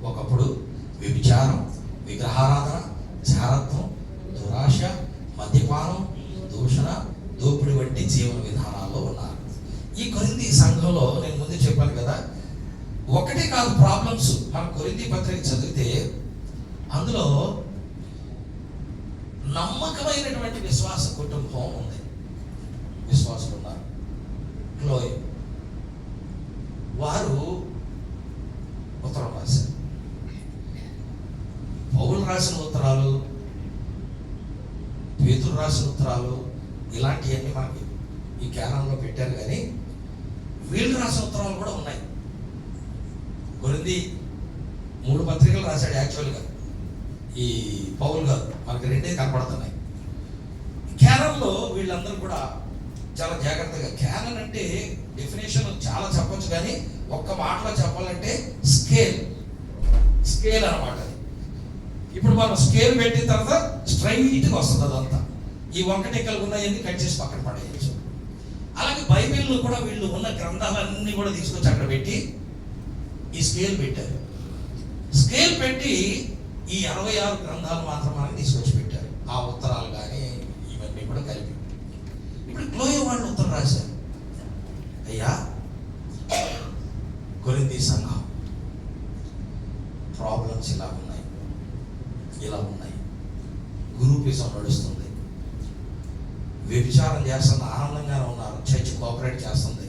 ఒకప్పుడు వ్యభిచారం, విగ్రహారాధన, జారత్వం, దురాశ, మద్యపానం, దూషణ, దోపిడి వంటి జీవన విధానాల్లో ఉన్నారు. ఈ కొరింథీ సంఘంలో నేను ముందు చెప్పాను కదా, ఒకటే కాదు ప్రాబ్లమ్స్. మన కొరింథీ పత్రిక చదివితే అందులో నమ్మకమైనటువంటి విశ్వాస కుటుంబం ఉంది. విశ్వాసులు ఉన్నారు. క్లోయ్ వారు ఉత్తరం రాశారు. పౌలు రాసిన ఉత్తరాలు, పేతురు రాసిన ఉత్తరాలు ఇలాంటివన్నీ మనకి ఈ క్యాలెండర్లో పెట్టారు. కానీ వీళ్ళు రాసిన ఉత్తరాలు కూడా ఉన్నాయి. కొరింథీ 3 పత్రికలు రాశాడు యాక్చువల్గా ఈ పౌలు గారు. మనకి 2 కనపడుతున్నాయి. క్యాలెండర్లో వీళ్ళందరూ కూడా చాలా జాగ్రత్తగా, క్యానన్ అంటే డెఫినేషన్ చాలా చెప్పొచ్చు, కానీ ఒక్క మాటలో చెప్పాలంటే స్కేల్ అన్నమాట. ఇప్పుడు మనం స్కేల్ పెట్టిన తర్వాత స్ట్రైట్గా వస్తుంది అదంతా. ఈ వంకటెక్కలు ఉన్నాయన్నీ కట్ చేసి పక్కన పడేయచ్చు. అలాగే బైబిల్లో కూడా వీళ్ళు ఉన్న గ్రంథాలన్నీ కూడా తీసుకొచ్చి అక్కడ పెట్టి ఈ స్కేల్ పెట్టారు. స్కేల్ పెట్టి ఈ 66 గ్రంథాలు మాత్రం మనకి తీసుకొచ్చి పెట్టారు. ఆ ఉత్తరాలు కానీ ఇవన్నీ కూడా కలిపి. ఇప్పుడు క్లోయ్ వాళ్ళు ఉత్తరం రాశారు. అయ్యా, కొరింథీ సంఘం ప్రాబ్లమ్స్ ఇలా ఉన్నాయి, గ్రూపిజం నడుస్తుంది, వ్యభిచారం చేస్తున్న ఆనందంగానే ఉన్నారు, చర్చ్ కోఆపరేట్ చేస్తుంది.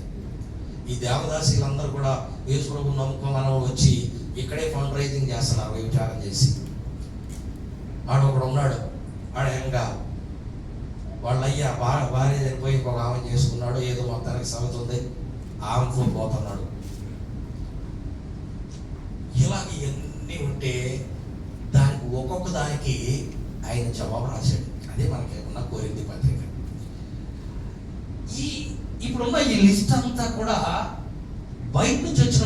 ఈ దేవదాసీలందరూ కూడా యేసు ప్రభువుని నమ్ముకోమని వచ్చి ఇక్కడే ఫండ్ రైజింగ్ చేస్తున్నారు వ్యభిచారం చేసి. వాడు ఒకడు ఉన్నాడు, వాడు ఏకంగా వాళ్ళ అయ్యా భార్య చనిపోయి ఇంకొక ఆమె చేసుకున్నాడు, ఏదో మొత్తానికి సాగుతుంది, ఆమెతో పోతున్నాడు. ఇలాగ ఇవన్నీ ఉంటే దానికి ఒక్కొక్క దానికి ఆయన జవాబు రాశాడు. అదే మనకి ఉన్న కొరింథీ పత్రిక. ఇప్పుడున్న ఈ లిస్ట్ అంతా కూడా బయట నుంచి వచ్చిన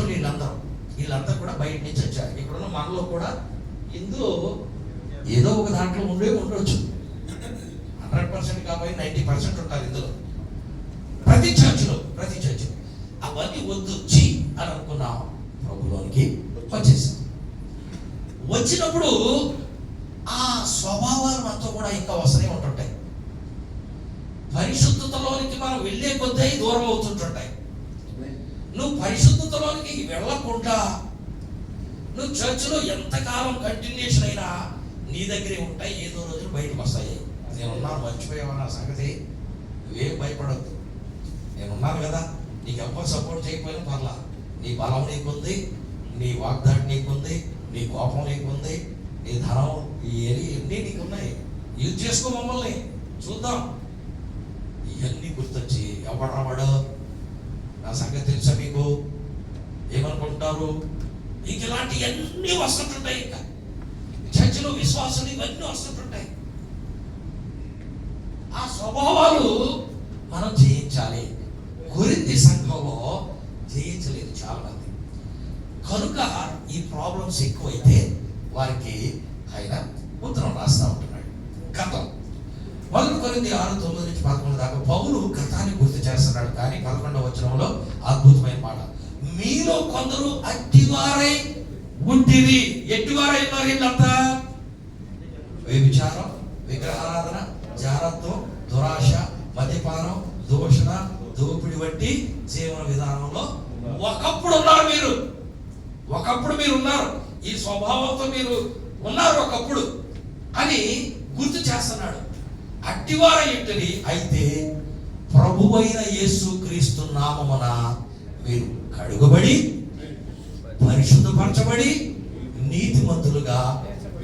వీళ్ళంతా కూడా బయట నుంచి వచ్చారు. ఇప్పుడున్న మనలో కూడా ఇందులో ఏదో ఒక దాంట్లో ఉండొచ్చు. 100% కాబట్టి 90% ఉంటారు ఇందులో. ప్రతి చర్చిలో అవన్నీ వద్దు అని అనుకున్నాం. ప్రభులోనికి వచ్చేసాం. వచ్చినప్పుడు ఆ స్వభావాలు మనతో కూడా ఇంకా వస్తూనే ఉంటుంటాయి. పరిశుద్ధతలోనికి మనం వెళ్ళే కొద్దీ దూరం అవుతుంటుంటాయి. నువ్వు పరిశుద్ధతలోనికి వెళ్ళకుండా నువ్వు చర్చిలో ఎంతకాలం కంటిన్యూషన్ అయినా నీ దగ్గరే ఉంటాయి, ఏదో రోజులు బయటకు వస్తాయి. నేనున్నాను, మర్చిపోయావా సంగతి, నువ్వేం భయపడద్దు, నేనున్నాను కదా. నీకు ఎవ్వరు సపోర్ట్ చేయకపోయినా పర్లా, నీ బలం నీకుంది, నీ వాగ్దాటి నీకుంది, నీ కోపం నీకుంది, నీ ధనం ఇవన్నీ నీకున్నాయి. యూజ్ చేసుకో, మమ్మల్ని చూద్దాం. ఇవన్నీ గుర్తొచ్చి ఎవడరావాడు, నా సంగతి తెలుసా మీకు, ఏమనుకుంటారు, ఇంక ఇలాంటివన్నీ వస్తుంటుంటాయి. ఇంకా చర్చిలో విశ్వాసులు ఇవన్నీ వస్తుంటుంటాయి. ఆ స్వభావాలు మనం జయించాలి. కొరింథీ సంఘంలో జయించలేదు చాలా మంది. కనుక ఈ ప్రాబ్లమ్స్ ఎక్కువైతే వారికి ఆయన ఉత్తరం రాస్తా ఉంటున్నాడు. గతం 1 కొరింథీ 6:9 నుంచి 11 దాకా పౌలు గతాన్ని గుర్తు చేస్తున్నాడు. కానీ 11వ వచనంలో అద్భుతమైన మాట, మీలో కొందరు అట్టివారై ఉంటిరి. ఎట్టివారై ఉన్నారు వీళ్ళంతా? వ్యభిచారం, విగ్రహారాధన, జారత్వం, దురాశ, మద్యపానం, దూషణ, దోపిడి వంటి జీవన విధానంలో ఒకప్పుడు మీరు ఉన్నారు. ఈ స్వభావంతో మీరు ఉన్నారు ఒకప్పుడు అని గుర్తు చేస్తున్నాడు. అట్టివారై ఉంటిరి. అయితే ప్రభువైన యేసుక్రీస్తు నామమున మీరు కడుగబడి పరిశుద్ధపరచబడి నీతిమంతులుగా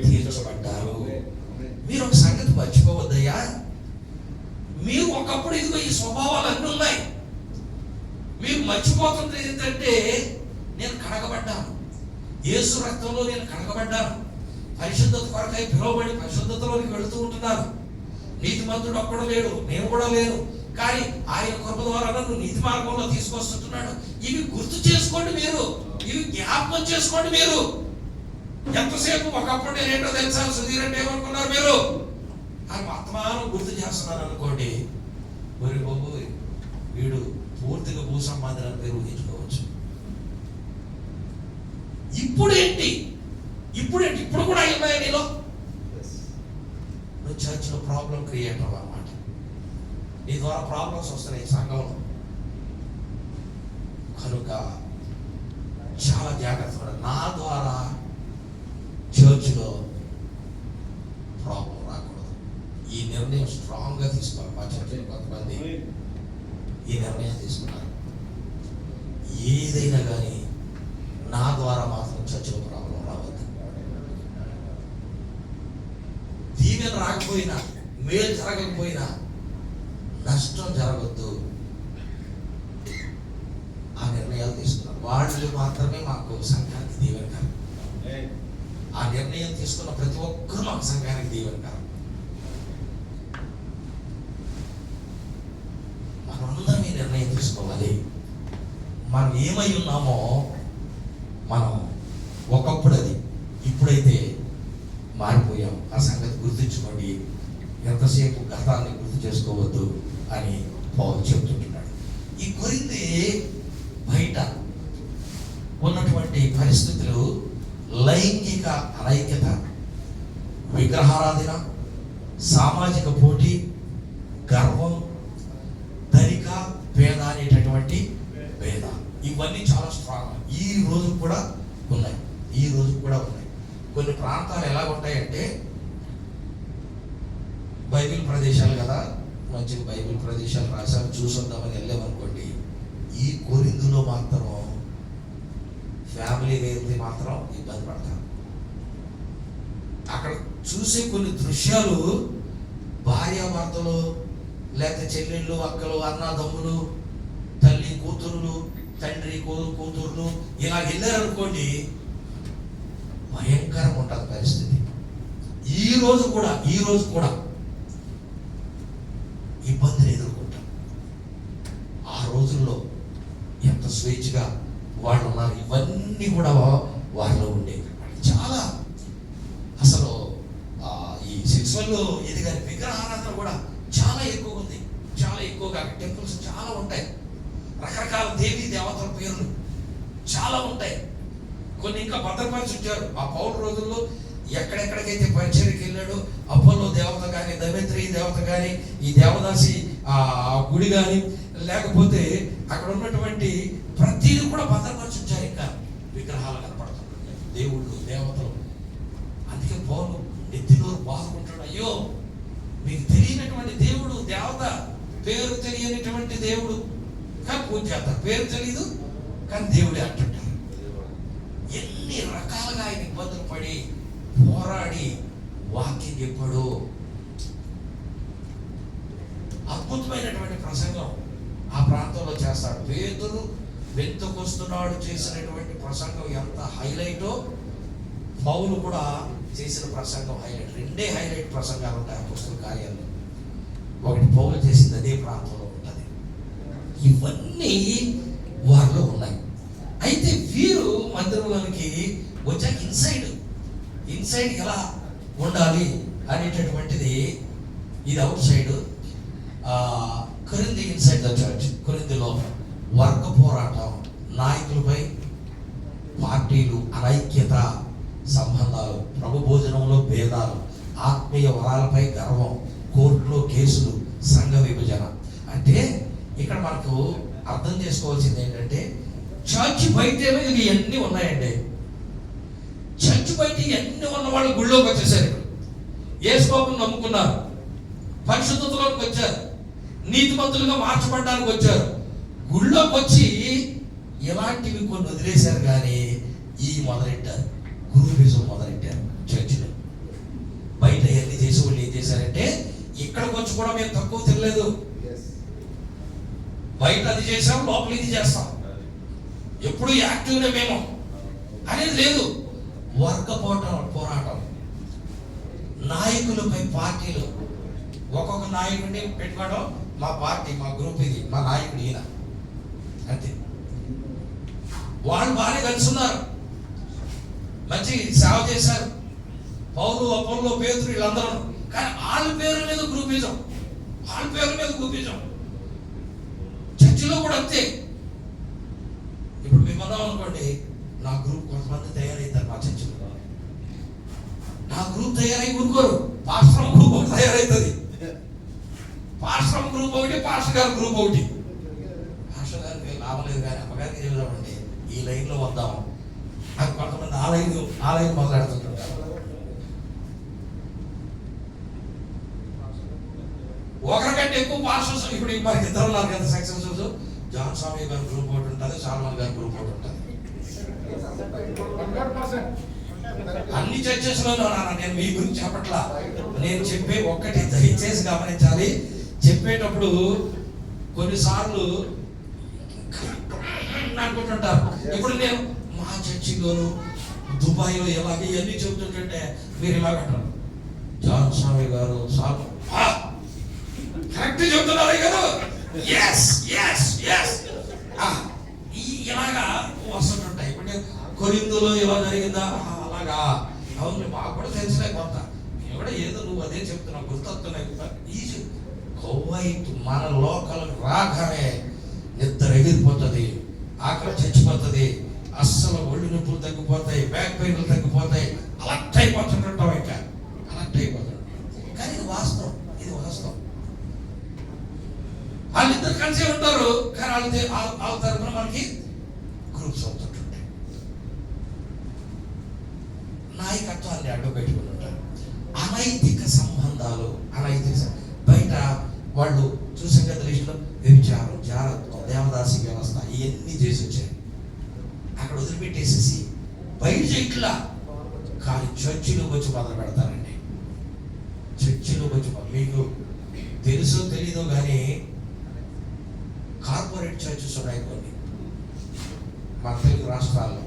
తీర్చబడ్డారు. మీరు ఒక సంగతి మర్చిపోవద్దయ్యా, మీరు ఒకప్పుడు ఇదిగో ఈ స్వభావాలు అన్నీ ఉన్నాయి. మీరు మర్చిపోతుంది ఏంటంటే, నేను కడగబడ్డాను, యేసు రక్తంలో నేను కడగబడ్డాను, పరిశుద్ధత కొరకై పిలువబడి పరిశుద్ధతలోకి వెళుతూ ఉంటున్నాను. నీతిమంతుడు ఒక్కడు లేడు, నేను కూడా లేను, కానీ ఆయన కృప ద్వారా నన్ను నీతి మార్గంలో తీసుకొస్తుంటున్నాడు. ఇవి గుర్తు చేసుకోండి, మీరు ఇవి జ్ఞాపకం చేసుకోండి. మీరు ఎంతసేపు ఒకప్పుడు నేనేంటో తెలుసా సుధీర్ అంటే ఏమనుకున్నారు మీరు అని వర్తమానం గుర్తు చేస్తున్నారు అనుకోండి, మరి బాబు వీడు పూర్తిగా భూ సంబంధాలను మీరు ఊహించుకోవచ్చు. ఇప్పుడేంటి ఇప్పుడు కూడా ఉన్నాయి నీలో. నువ్వు చర్చ్లో ప్రాబ్లం క్రియేటర్ అన్నమాట. నీ ద్వారా ప్రాబ్లమ్స్ వస్తున్నాయి సంఘంలో. కనుక చాలా జాగ్రత్త. నా ద్వారా చర్చ్లో ప్రాబ్లం రాకూడదు. ఈ నిర్ణయం స్ట్రాంగ్గా తీసుకోవాలి. మా చర్చలో కొంతమంది ఈ నిర్ణయం తీసుకున్నారు. ఏదైనా కానీ నా ద్వారా మాత్రం చర్చలో ప్రాబ్లం రావద్దు. దీవెన రాకపోయినా, మేలు జరగకపోయినా, నష్టం జరగద్దు. ఆ నిర్ణయాలు తీసుకున్నారు. వాళ్ళు మాత్రమే మాకు సంఘానికి దీవెనకరం. ఆ నిర్ణయం తీసుకున్న ప్రతి ఒక్కరూ మాకు సంఘానికి దీవెనకరం. మనందరం ఈ నిర్ణయం తీసుకోవాలి. మనం ఏమై ఉన్నామో మనం ఒకప్పుడు అది, ఇప్పుడైతే మారిపోయాం. ఆ సంగతి గుర్తుంచుకోండి. ఎంతసేపు గతాన్ని గుర్తు చేసుకోవద్దు అని పౌలు చెప్తుంటున్నాడు. ఈ కొరింథీ బయట ఉన్నటువంటి పరిస్థితులు లైంగిక అనైక్యత, విగ్రహారాధన, సామాజిక పోటీ, గర్వం, ధనిక పేద అనేటటువంటి భేద, ఇవన్నీ చాలా స్ట్రాంగ్ ఈ రోజు కూడా ఉన్నాయి. కొన్ని ప్రాంతాలు ఎలా ఉంటాయంటే బైబిల్ ప్రదేశాలు కదా, మంచి బైబిల్ ప్రదేశాలు రాశారు, చూసొద్దామని వెళ్ళామనుకోండి. ఈ కొరింథీలో మాత్రం ఫ్యామిలీ వేరుది మాత్రం ఇబ్బంది పడతారు. అక్కడ చూసే కొన్ని దృశ్యాలు భార్యాభర్తలు, లేకపోతే చెల్లెళ్ళు, అక్కలు, అన్నదమ్ములు, తల్లి కూతురులు, తండ్రి కూతురులు ఇలా వెళ్ళారనుకోండి, భయంకరంగా ఉంటుంది పరిస్థితి. ఈ రోజు కూడా ఇబ్బందులు ఎదుర్కొంటాం. ఆ రోజుల్లో ఎంత స్వేచ్ఛగా వాళ్ళు ఉన్నారు. ఇవన్నీ కూడా వారిలో ఉండేవి. చాలా అసలు ఈ సెక్సువల్ ఇది కానీ విగ్రహారాధన కూడా చాలా ఎక్కువ ఉంది. చాలా ఎక్కువగా టెంపుల్స్ చాలా ఉంటాయి. రకరకాల దేవీ దేవతల పేర్లు చాలా ఉంటాయి. కొన్ని ఇంకా భద్రపరిచి ఉంచారు. ఆ పౌరు రోజుల్లో ఎక్కడెక్కడికైతే పరిచర్యకి వెళ్ళాడో అపోలో దేవత కానీ, ధరిత్రి దేవత కానీ, ఈ దేవదాసి ఆ గుడి కానీ, లేకపోతే అక్కడ ఉన్నటువంటి ప్రతిదీ కూడా భద్రపరిచి ఉంచారు. ఇంకా విగ్రహాలు కనపడుతున్నాయి, దేవుళ్ళు, దేవతలు. అందుకే పౌలు నెత్తిలో బాదుకుంటాడు, అయ్యో మీకు తెలియనటువంటి దేవుడు, దేవత, పేరు తెలియనటువంటి దేవుడు కానీ పూజ చేస్తారు. పేరు తెలియదు కానీ దేవుడే అంటుంటారు. ఎన్ని రకాలుగా ఆయన ఇబ్బందులు పడి పోరాడి వాక్యం చెప్పాడు. అద్భుతమైనటువంటి ప్రసంగం ఆ ప్రాంతంలో చేస్తాడు. పేతురు వెంతుకొస్తున్నాడు చేసినటువంటి ప్రసంగం ఎంత హైలైటో, పౌలు కూడా చేసిన ప్రసంగం హైలైట్. రెండే హైలైట్ ప్రసంగాలు ఉంటాయి అపోస్తలుల కార్యాల్లో. ఒకటి పౌలు చేసింది అదే ప్రాంతంలో ఉంటుంది. ఇవన్నీ వారిలో ఉన్నాయి. అయితే వీరు మందిరంలోనికి వచ్చాక ఇన్సైడ్ ఎలా ఉండాలి అనేటటువంటిది, ఇది అవుట్ సైడ్. కొరింథీ ఇన్సైడ్ ద చర్చ్. కొరింథీలో వర్గ పోరాటం, నాయకులపై పార్టీలు, అనైక్యత, సంబంధాలు, ప్రభు భోజనంలో భేదాలు, ఆత్మీయ వరాలపై గర్వం, కోర్టులో కేసులు, సంఘ విభజన. అంటే ఇక్కడ మనకు అర్థం చేసుకోవాల్సింది ఏంటంటే, చర్చ్ బయట ఇవన్నీ ఉన్నాయండి. చర్చ్ బయట ఇవన్నీ ఉన్న వాళ్ళు గుళ్ళోకి వచ్చేసారు. యేసుబాబుని నమ్ముకున్నారు, పరిశుద్ధతలోకి వచ్చారు, నీతిమంతులుగా మార్చబడడానికి వచ్చారు. గుళ్ళోకి వచ్చి ఇలాంటివి కొన్ని వదిలేశారు. కానీ ఈ మొదలెట్టారు, గ్రూపిజం మొదలెట్టారు చర్చిలో. బయట ఎన్ని చేసే వాళ్ళు ఏం చేశారంటే, ఇక్కడికి వచ్చి కూడా మేము తక్కువ తినలేదు, బయట అది చేసాం, లోపల ఇది చేస్తాం, ఎప్పుడు యాక్టివ్గా మేము అనేది లేదు. వర్గ పోరాటం, నాయకులపై పార్టీలు. ఒక్కొక్క నాయకుడిని పెట్టుకోవడం, మా పార్టీ, మా గ్రూప్ ఇది, మా నాయకుడు ఈయన, అంతే. వాళ్ళు బాగానే కలిసి ఉన్నారు. మంచి సేవ చేశారు. పౌలు, అపోల్లో, పేతురు వీళ్ళందరూ. కానీ వాళ్ళ పేరు మీద గ్రూపిజం, వాళ్ళ పేరు మీద గ్రూపిజం. చర్చిలో కూడా అంతే. ఇప్పుడు మేము అన్నాం అనుకోండి, నా గ్రూప్ కొంతమంది తయారవుతారు మా చర్చిలో. నా గ్రూప్ తయారై ఊరుకోరు, పాస్టర్ గ్రూప్ ఒకటి తయారవుతుంది. పాస్టర్ గ్రూప్ ఒకటి, పాస్టర్ గారి గ్రూప్ ఒకటి. పాస్టర్ గారికి లాభం లేదు కానీ అమ్మగారికి చెబుదామండి, ఈ లైన్లో వద్దాం అని కొంతమంది ఆ లైన్ మొదలెడుతుంటారు. ఒకరికంటే ఎక్కువ పాస్టర్స్ ఇప్పుడు మనకి ఇద్దరు ఉన్నారు కదా సక్సెస్. జాన్ స్వామి గారి గ్రూప్ ఒకటి ఉంటుంది, సాల్మన్ గారి గ్రూప్ ఒకటి ఉంటుంది. అన్ని చర్చెస్లోనూ నేను మీ గురించి చెప్పట్లా, నేను చెప్పే ఒక్కటి దయచేసి గమనించాలి. చెప్పేటప్పుడు కొన్నిసార్లు అనుకుంటుంటారు. ఇప్పుడు నేను మా చర్చిలోను దుబాయ్లో ఇలాగే ఇవన్నీ చెబుతుంటే మీరు ఇలాగంటారు, జాన్ స్వామి గారు కరెక్ట్ చెబుతున్నారు కదా, ఇలాగా వస్తుంటాయి. ఇప్పుడు కొరింథీలో ఇలా జరిగిందా, అలాగా అవును మాకు కూడా తెలిసినాయి కొంత, నేను కూడా ఏదో నువ్వు అదే చెప్తున్నావు గుర్తొస్తున్నాయి. ఈజీ కొవ్వైట్ మన లోకల్ రాగానే నిద్ర ఎగిరిపోతుంది, ఆకలి చచ్చిపోతుంది, అస్సలు ఒళ్ళు నొప్పులు తగ్గిపోతాయి, బ్యాక్ పెయిన్లు తగ్గిపోతాయి, అలర్ట్ అయిపోతుంటాం. ఇంకా అలర్ట్ అయిపోతుంటాం. కానీ ఇది వాస్తవం, ఇది వాస్తవం. వాళ్ళిద్దరు కలిసి ఉంటారు, కానీ వాళ్ళ తరఫున మనకి గ్రూప్స్ అవుతుంటాయి. నాయకత్వాన్ని అడ్డు పెట్టుకుని ఉంటారు. అనైతిక సంబంధాలు, బయట వాళ్ళు చూసాం కదా దృష్టిలో వ్యభిచారం, జారత్వం, దేవదాసి వ్యవస్థ ఇవన్నీ చేసి వచ్చారు. అక్కడ వదిలిపెట్టేసేసి బయట చెట్ల, కానీ చర్చిలోకి వచ్చి మొదలు పెడతారండి. చర్చిలోకి వచ్చి మీకు తెలుసో తెలీదో కానీ కార్పొరేట్ చర్చెస్ ఉన్నాయి కొన్ని మన తెలుగు రాష్ట్రాల్లో.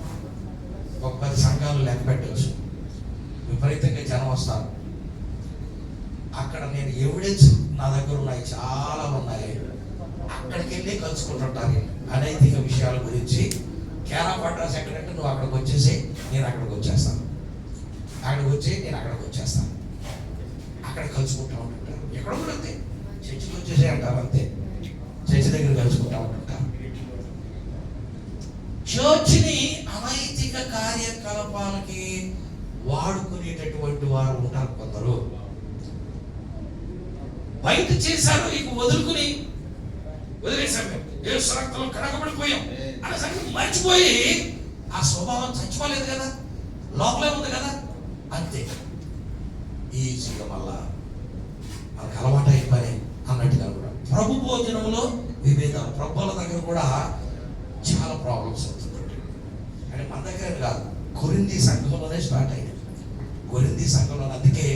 ఒక 10 సంఘాలు లెక్క పెట్టవచ్చు. విపరీతంగా జనం వస్తారు. అక్కడ నేను ఎవిడెన్స్ నా దగ్గర ఉన్నాయి, చాలా ఉన్నాయి. అక్కడికి వెళ్ళి కలుసుకుంటుంటాను అనైతిక విషయాల గురించి. కేరా పడ్రాస్ ఎక్కడంటే నువ్వు అక్కడికి వచ్చేసి నేను అక్కడికి వచ్చేస్తాను, అక్కడికి వచ్చి నేను అక్కడికి వచ్చేస్తాను. అక్కడ కలుసుకుంటూ ఉంటుంటారు. ఎక్కడ కూడా అంతే, చర్చికి వచ్చేసి అంటారు అంతే, చర్చి దగ్గర కలుసుకుంటూ ఉంటుంటారు. చర్చిని అనైతిక కార్యకలాపాలకి వాడుకునేటటువంటి వారు ఉంటారు కొందరు. బయట చేశారు, ఇక వదిలేసాం, ఏ సరక్తలో కడగబడిపోయాం అనే సంగతి మర్చిపోయి, ఆ స్వభావం చచ్చిపోలేదు కదా, లోపలే ఉంది కదా, అంతే ఈజీగా మళ్ళా మనకు అలవాటు అయిన పని అన్నట్టుగా కూడా. ప్రభు భోజనంలో విభేదాలు, ప్రభుల దగ్గర కూడా చాలా ప్రాబ్లమ్స్ అవుతుంది. అంటే మన దగ్గర కాదు, కొరింథీ సంఘంలోనే స్టార్ట్ అయింది. కొరింథీ సంఘంలో అందుకే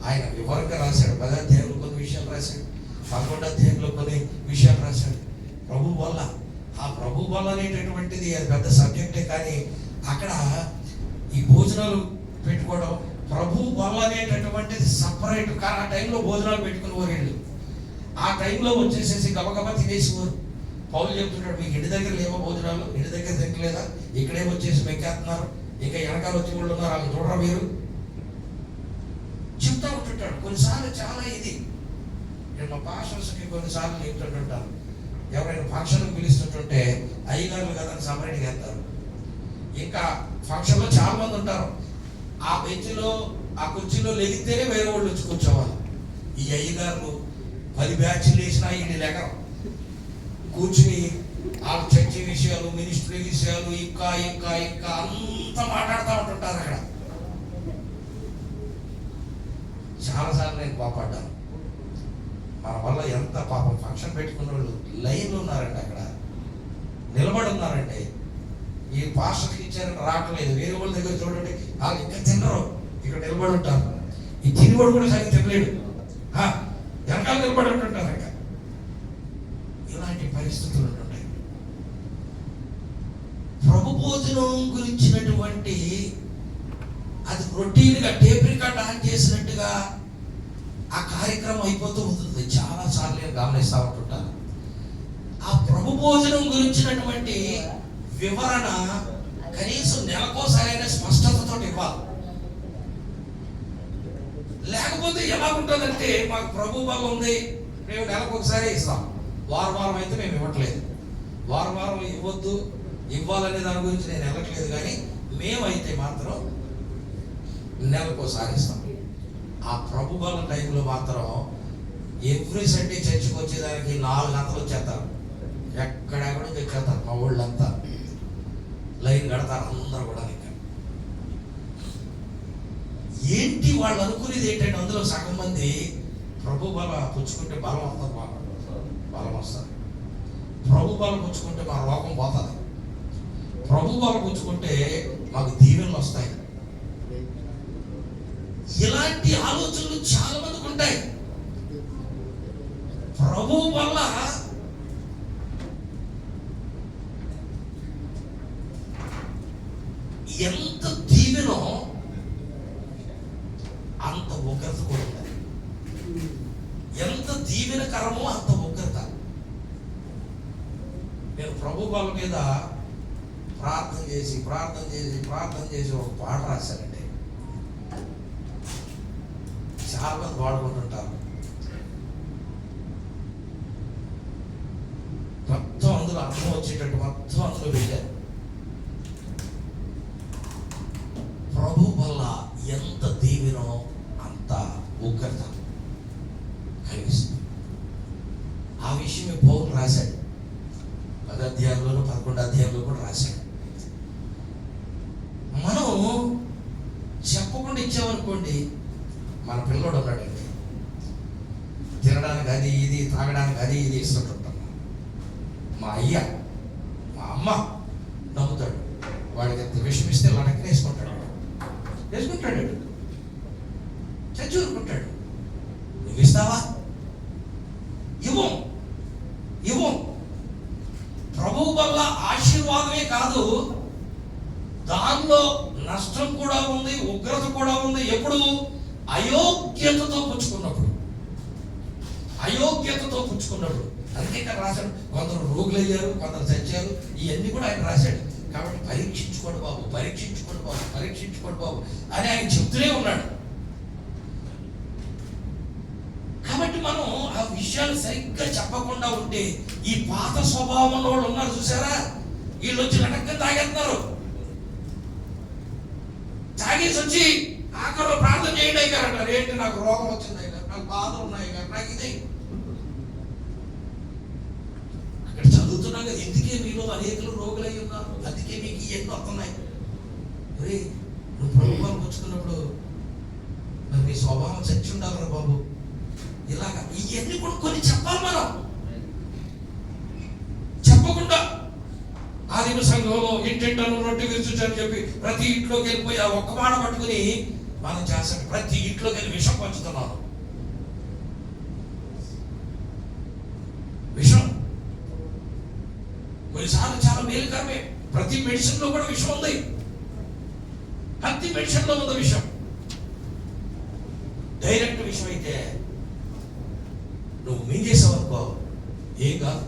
ఆయన వివరంగా రాశాడు. 10వ అధ్యాయంలో కొన్ని విషయాలు రాశాడు, 11వ అధ్యాయంలో కొన్ని విషయాలు రాశాడు. ప్రభు వల్ల, ఆ ప్రభు వల్ల అనేటటువంటిది అది పెద్ద సబ్జెక్టే. కానీ అక్కడ ఈ భోజనాలు పెట్టుకోవడం ప్రభు వల్ల అనేటటువంటిది సపరేట్. కానీ ఆ టైంలో భోజనాలు పెట్టుకునేవారు వీళ్ళు. ఆ టైంలో వచ్చేసేసి గబగబా తినేసేవారు. పౌలు చెప్తున్నాడు, మీకు ఇంటి దగ్గర లేవో భోజనాలు, ఇంటి దగ్గర తినలేదా, ఇక్కడే వచ్చేసి మెక్కేస్తున్నారు, ఇంకా వెనకాల వచ్చి వాళ్ళు ఉన్నారు, వాళ్ళు చూడరా మీరు చెప్తా ఉంటుంటాడు. కొన్నిసార్లు చాలా ఇది నేను మా పాస్టర్స్కి కొన్నిసార్లు చెప్తుంటుంటాను, ఎవరైనా ఫంక్షన్కి పిలుస్తుంటుంటే అయ్యగారులు కదా సపరేట్గా వెళ్తారు. ఇంకా ఫంక్షన్లో చాలా మంది ఉంటారు, ఆ బెంచ్లో ఆ కుర్చీలో లెగితేనే వేరే వాళ్ళు వచ్చి కూర్చోవాలి. ఈ అయ్యగారులు 10 బ్యాచ్లు వేసినా ఈయన లెగరం కూర్చుని ఆ చర్చి విషయాలు, మినిస్ట్రీ విషయాలు ఇంకా ఇంకా ఇంకా అంతా మాట్లాడుతూ ఉంటుంటారు. అక్కడ చాలాసార్లు నేను కోపడ్డాను. మన వల్ల ఎంత పాపం ఫంక్షన్ పెట్టుకున్న వాళ్ళు లైన్లో ఉన్నారండి, అక్కడ నిలబడి ఉన్నారండి. ఈ పాస్టర్కి ఇచ్చారని రావట్లేదు, వేరే వాళ్ళ దగ్గర చూడండి వాళ్ళు ఇంకా తినరు, ఇక్కడ నిలబడి ఉంటారు. ఈ తినివాడు కూడా సరిగ్గా తినలేడు, వెనకాల నిలబడి ఉంటుంటారు. అక్కడ ఇలాంటి పరిస్థితులు ఉంటుంటాయి. ప్రభు భోజనం గురించినటువంటి అది రొటీన్గా టేప్ రికార్డ్ ఆన్ చేసినట్టుగా ఆ కార్యక్రమం అయిపోతూ ఉంటుంది. చాలా సార్లు నేను గమనిస్తూ ఉంటుంటాను. ఆ ప్రభు భోజనం గురించినటువంటి వివరణ కనీసం నెలకోసారైనా స్పష్టతతో ఇవ్వాలి. లేకపోతే ఎలా ఉంటుందంటే, మాకు ప్రభు బలం ఉంది, మేము నెలకు ఒకసారి ఇస్తాం, వారం అయితే మేము ఇవ్వట్లేదు, వారం ఇవ్వద్దు, ఇవ్వాలనే దాని గురించి నేను వెళ్ళట్లేదు, కానీ మేమైతే మాత్రం నెలకోసారి ఇస్తాం. ఆ ప్రభు బలం టైంలో మాత్రం ఎవ్రీ సండే చర్చికి వచ్చేదానికి 4 గంటలు వచ్చేస్తారు, ఎక్కడెక్కడ నుంచి వచ్చేస్తారు, మా ఊళ్ళంతా లైన్ కడతారు అందరూ కూడా. ఇంకా ఏంటి వాళ్ళు అనుకునేది ఏంటంటే, అందులో సగం మంది ప్రభు బలం పుచ్చుకుంటే బలం వస్తుంది, మాకు బలం వస్తుంది, ప్రభు బలం పుచ్చుకుంటే మా రోగం పోతుంది, ప్రభు బలం పుచ్చుకుంటే మాకు దీవెనలు వస్తాయి. ఇలాంటి ఆలోచనలు చాలా మందికి ఉంటాయి. ప్రభు వల్ల ఎంత దీవెనో అంత ఉగ్రత కూడా ఉంది. ఎంత దీవెనకరమో అంత ఉగ్రత. నేను ప్రభు వాళ్ళ మీద ప్రార్థన చేసి ఒక పాట రాశానండి. చాలా మంది వాడుకుంటుంటారు. మొత్తం అందులో అర్థం వచ్చేటట్టు మొత్తం అందులో పెట్టారు. ప్రభు వల్ల ఎంత దీవెనో అంత ఉగ్రత కలిగిస్తుంది. ఆ విషయమే పౌలు రాశాడు. 10 అధ్యాయంలోనూ 11 అధ్యాయంలో కూడా రాశాడు. మనం చెప్పకుండా ఇచ్చామనుకోండి, మన పిల్లోడు ఉన్నాడండి, తినడానికి అది ఇది, తాగడానికి అది ఇది ఇస్తుంటాం. మా అయ్య, మా అమ్మ నమ్ముతాడు, వాడికి ఎంత విషయం ఇస్తే లడక్కనే వేసుకుంటాడు, చచ్చి ఊరుకుంటాడు. నువ్వు ఇస్తావా? ఇవ్వం. ప్రభువు వల్ల ఆశీర్వాదమే కాదు, దానిలో నష్టం కూడా ఉంది, ఉగ్రత కూడా ఉంది. ఎప్పుడు? అయోగ్యతతో పుచ్చుకున్నప్పుడు. అందుకే ఇక్కడ రాశాడు, కొందరు రోగులు అయ్యారు, కొందరు చచ్చారు, ఇవన్నీ కూడా ఆయన రాశాడు. కాబట్టి పరీక్షించుకోండి బాబు అని ఆయన చెప్తూనే ఉన్నాడు. కాబట్టి మనం ఆ విషయాలు సరిగ్గా చెప్పకుండా ఉంటే, ఈ పాత స్వభావం ఉన్న వాళ్ళు ఉన్నారు చూసారా, వీళ్ళు వచ్చి నటంగా తాగేస్తున్నారు. తాగేసి వచ్చి ఆఖరిలో ప్రార్థన చేయండి అయ్యారు అంటారు. ఏంటి, నాకు రోగం వచ్చింది అయ్యారు, నాకు బాధలు ఉన్నాయి అయ్యారు, నాకు ఇది. అక్కడ చదువుతున్నాం కదా, ఎందుకే మీలో అనేకులు రోగులై ఉన్నారు, అందుకే మీకు ఇవన్నీ వస్తున్నాయి. మరి నువ్వు ప్రభుత్వానికి వచ్చుకున్నప్పుడు మరి నీ స్వభావం చచ్చి ఉండాలి బాబు. ఇలాగా ఇవన్నీ కూడా కొన్ని చెప్పాలి. మనం చెప్పకుండా ఆదిమ సంఘంలో ఇంటింటను రొట్టె విరుచుచని చెప్పి ప్రతి ఇంట్లోకి వెళ్ళిపోయి ఆ ఒక్క మాట పట్టుకుని మనం చేస్తాం. ప్రతి ఇంట్లోకి వెళ్ళి విషం పంచుతున్నాం. విషం కొన్నిసార్లు చాలా మేలుకరమే. ప్రతి మెడిసిన్ లో కూడా విషం ఉంది. ప్రతి మెడిసిన్ లో ఉంది విషం. డైరెక్ట్ విషం అయితే నువ్వు మింగేసావు అనుకో ఏం కాదు.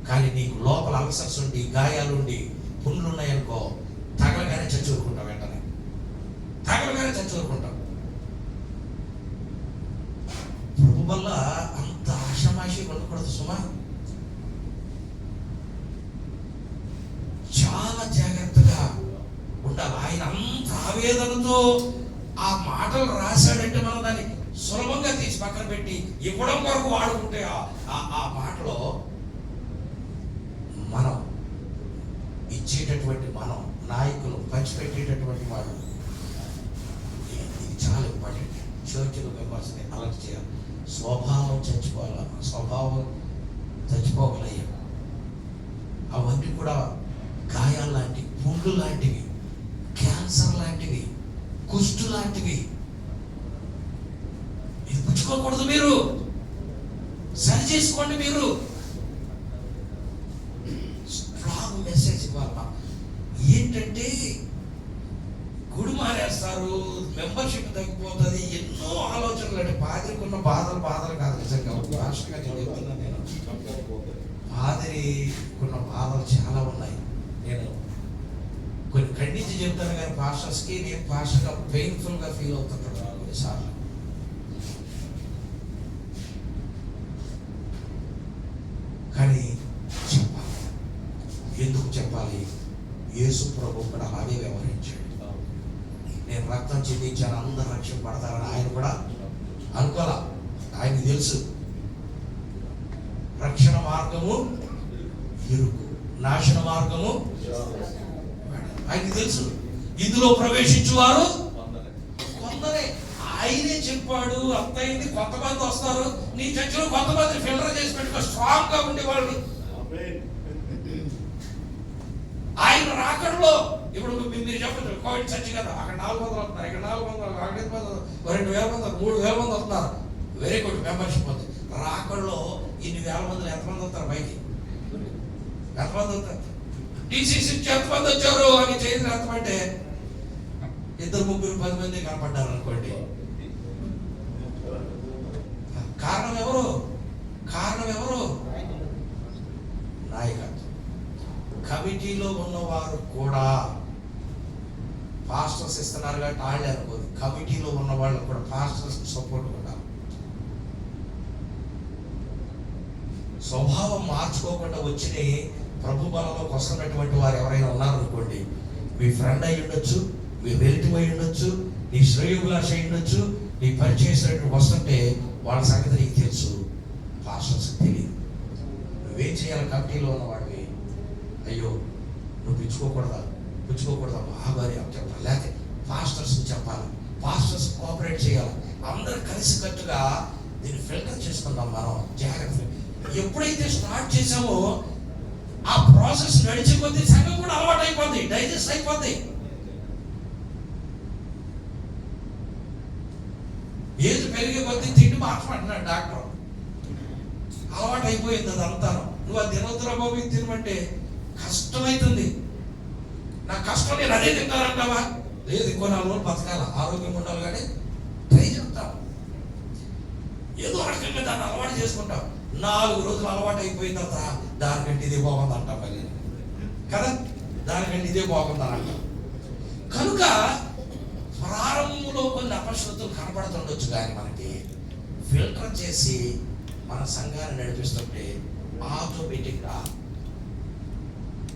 కానీ నీకు లోపల అల్సర్స్ ఉండి, గాయాలుండి, పుండ్లు ఉన్నాయనుకో, తగలగానే చచ్చూరుకుంటావు. వెంటనే తగలగానే చచ్చూరుకుంటావు. ప్రభు వల్ల అంత ఆషామాషి ఉండకూడదు సుమా. చాలా జాగ్రత్తగా ఉండాలి. ఆయన అంత ఆవేదనతో ఆ మాటలు రాశాడంటే మనం దాన్ని సులభంగా తీసి పక్కన పెట్టి ఇవ్వడం కొరకు వాడుకుంటే ఆ మాటలో మనం ఇచ్చేటటువంటి మనం నాయకులు పంచిపెట్టేటటువంటి వాళ్ళు, ఇది చాలా ఇంపార్టెంట్. చర్చిలో మెంబర్స్ని అలర్ట్ చేయాలి. స్వభావం చచ్చిపోగలయ్యా. అవన్నీ కూడా గాయాలు లాంటివి, పుండ్లు లాంటివి, క్యాన్సర్ లాంటివి, కుష్టు లాంటివి. ఇది పుచ్చుకోకూడదు. మీరు సరి చేసుకోండి. మీరు స్ట్రాంగ్ మెసేజ్ ఇవ్వాలి. ఏంటంటే గుడి మారేస్తారు, మెంబర్షిప్ తగ్గిపోతుంది, ఎన్నో ఆలోచనలు. అంటే పాదిరికున్న బాధలు కాదు. నిజంగా రాష్ట్రంగా చెప్తున్నాను నేను, పాదిరికున్న బాధలు చాలా ఉన్నాయి. నేను నుంచి చెప్తాను కానీ పాస్టర్స్కి నేను పాస్టర్గా పెయిన్ఫుల్గా ఫీల్ అవుతుంటాను కొన్నిసార్లు. కానీ చెప్పాలి. ఎందుకు చెప్పాలి? యేసు ప్రభు కూడా అలాగే వ్యవహరించాడు. నేను రక్తం చెందించాను అందరు రక్షింపడతారని ఆయన కూడా అనుకోలా. ఆయనకు తెలుసు రక్షణ మార్గము ఇరుకు, నాశన మార్గము ఆయనకు తెలుసు. ఇందులో ప్రవేశించువారు కొందరే. ఆయనే చెప్పాడు. అర్థమైంది. కొంతమంది వస్తారు. నీ చర్చలో కొంతమంది ఫిల్టర్ చేసి పెట్టుకో, స్ట్రాంగ్ గా ఉండేవాళ్ళు. ఆయన రాకడలో ఇప్పుడు మీరు చెప్పండి, కోవిడ్ చర్చ కదా, అక్కడ 400 వస్తున్నారు, ఇక్కడ 400, అక్కడ 2000 మంది, 3000 మంది వస్తున్నారు. వెరీ గుడ్, మెంబర్షిప్ ఉంది. రాకడలో ఇన్ని వేల మందిలో ఎంతమంది వస్తారు? పైకి ఎంతమంది వస్తారు? టీసీసీ ఎంతమంది వచ్చారు అని చేసిన ఎంతమంటే 2, 3, 10 మంది కనపడ్డారు అనుకోండి. కారణం ఎవరు? నాయకత్వం. కమిటీలో ఉన్నవారు కూడా పాస్టర్స్ ఇస్తున్నారు కాబట్టి వాళ్ళే అనుకోదు. కమిటీలో ఉన్న వాళ్ళు కూడా పాస్టర్స్ సపోర్ట్ ఉండాలి. స్వభావం మార్చుకోకుండా వచ్చిన ప్రభు బలంలోకి వస్తున్నటువంటి వారు ఎవరైనా ఉన్నారనుకోండి, మీ ఫ్రెండ్ అయి ఉండొచ్చు, మీ రిలేటివ్ అయి ఉండొచ్చు, నీ శ్రేయోభిలాష అయి ఉండొచ్చు, నీ పరిచయం వస్తుంటే వాళ్ళ సంగతి నీకు తెలుసు, పాస్టర్స్ తెలియదు. నువ్వేం చేయాలి? కమిటీలో ఉన్నవాడివి, అయ్యో నువ్వు పుచ్చుకోకూడదా బాగా చెప్పాలి, లేకపోతే పాస్టర్స్కి చెప్పాలి, పాస్టర్స్ కోఆపరేట్ చేయాలి. అందరూ కలిసి కట్టుగా దీన్ని ఫిల్టర్ చేసుకుందాం మనం జాగ్రత్త. ఎప్పుడైతే స్టార్ట్ చేసామో ఆ ప్రాసెస్ నడిచే కొద్దీ సంఘం కూడా అలవాటు అయిపోద్ది, డైజెస్ట్ అయిపోద్ది. ఏజ్ పెరిగే కొద్దీ తిండి మార్చమంటున్నాడు డాక్టర్. అలవాటు అయిపోయింది అదంతా. నువ్వు ఆ దినోత్తర బాబు తినమంటే కష్టమవుతుంది. నా కష్టం నేను అదే తింటానంటావా? లేదు, ఇంకో 4 రోజులు బతకాల, ఆరోగ్యంగా ఉండాలి కానీ ట్రై చేస్తాం. ఏదో రకంగా దాన్ని అలవాటు చేసుకుంటాం. 4 రోజులు అలవాటు అయిపోయిన తర్వాత దానికంటే ఇదే బాగుంది అంటాం మరి కదా, దానికంటే ఇదే బాగుందని అంటాం. కనుక ప్రారంభంలో కొన్ని అపశృతులు కనపడుతుండొచ్చు, కానీ మనకి ఫిల్టర్ చేసి మన సంఘాన్ని నడిపిస్తుంటే ఆటోమేటిక్గా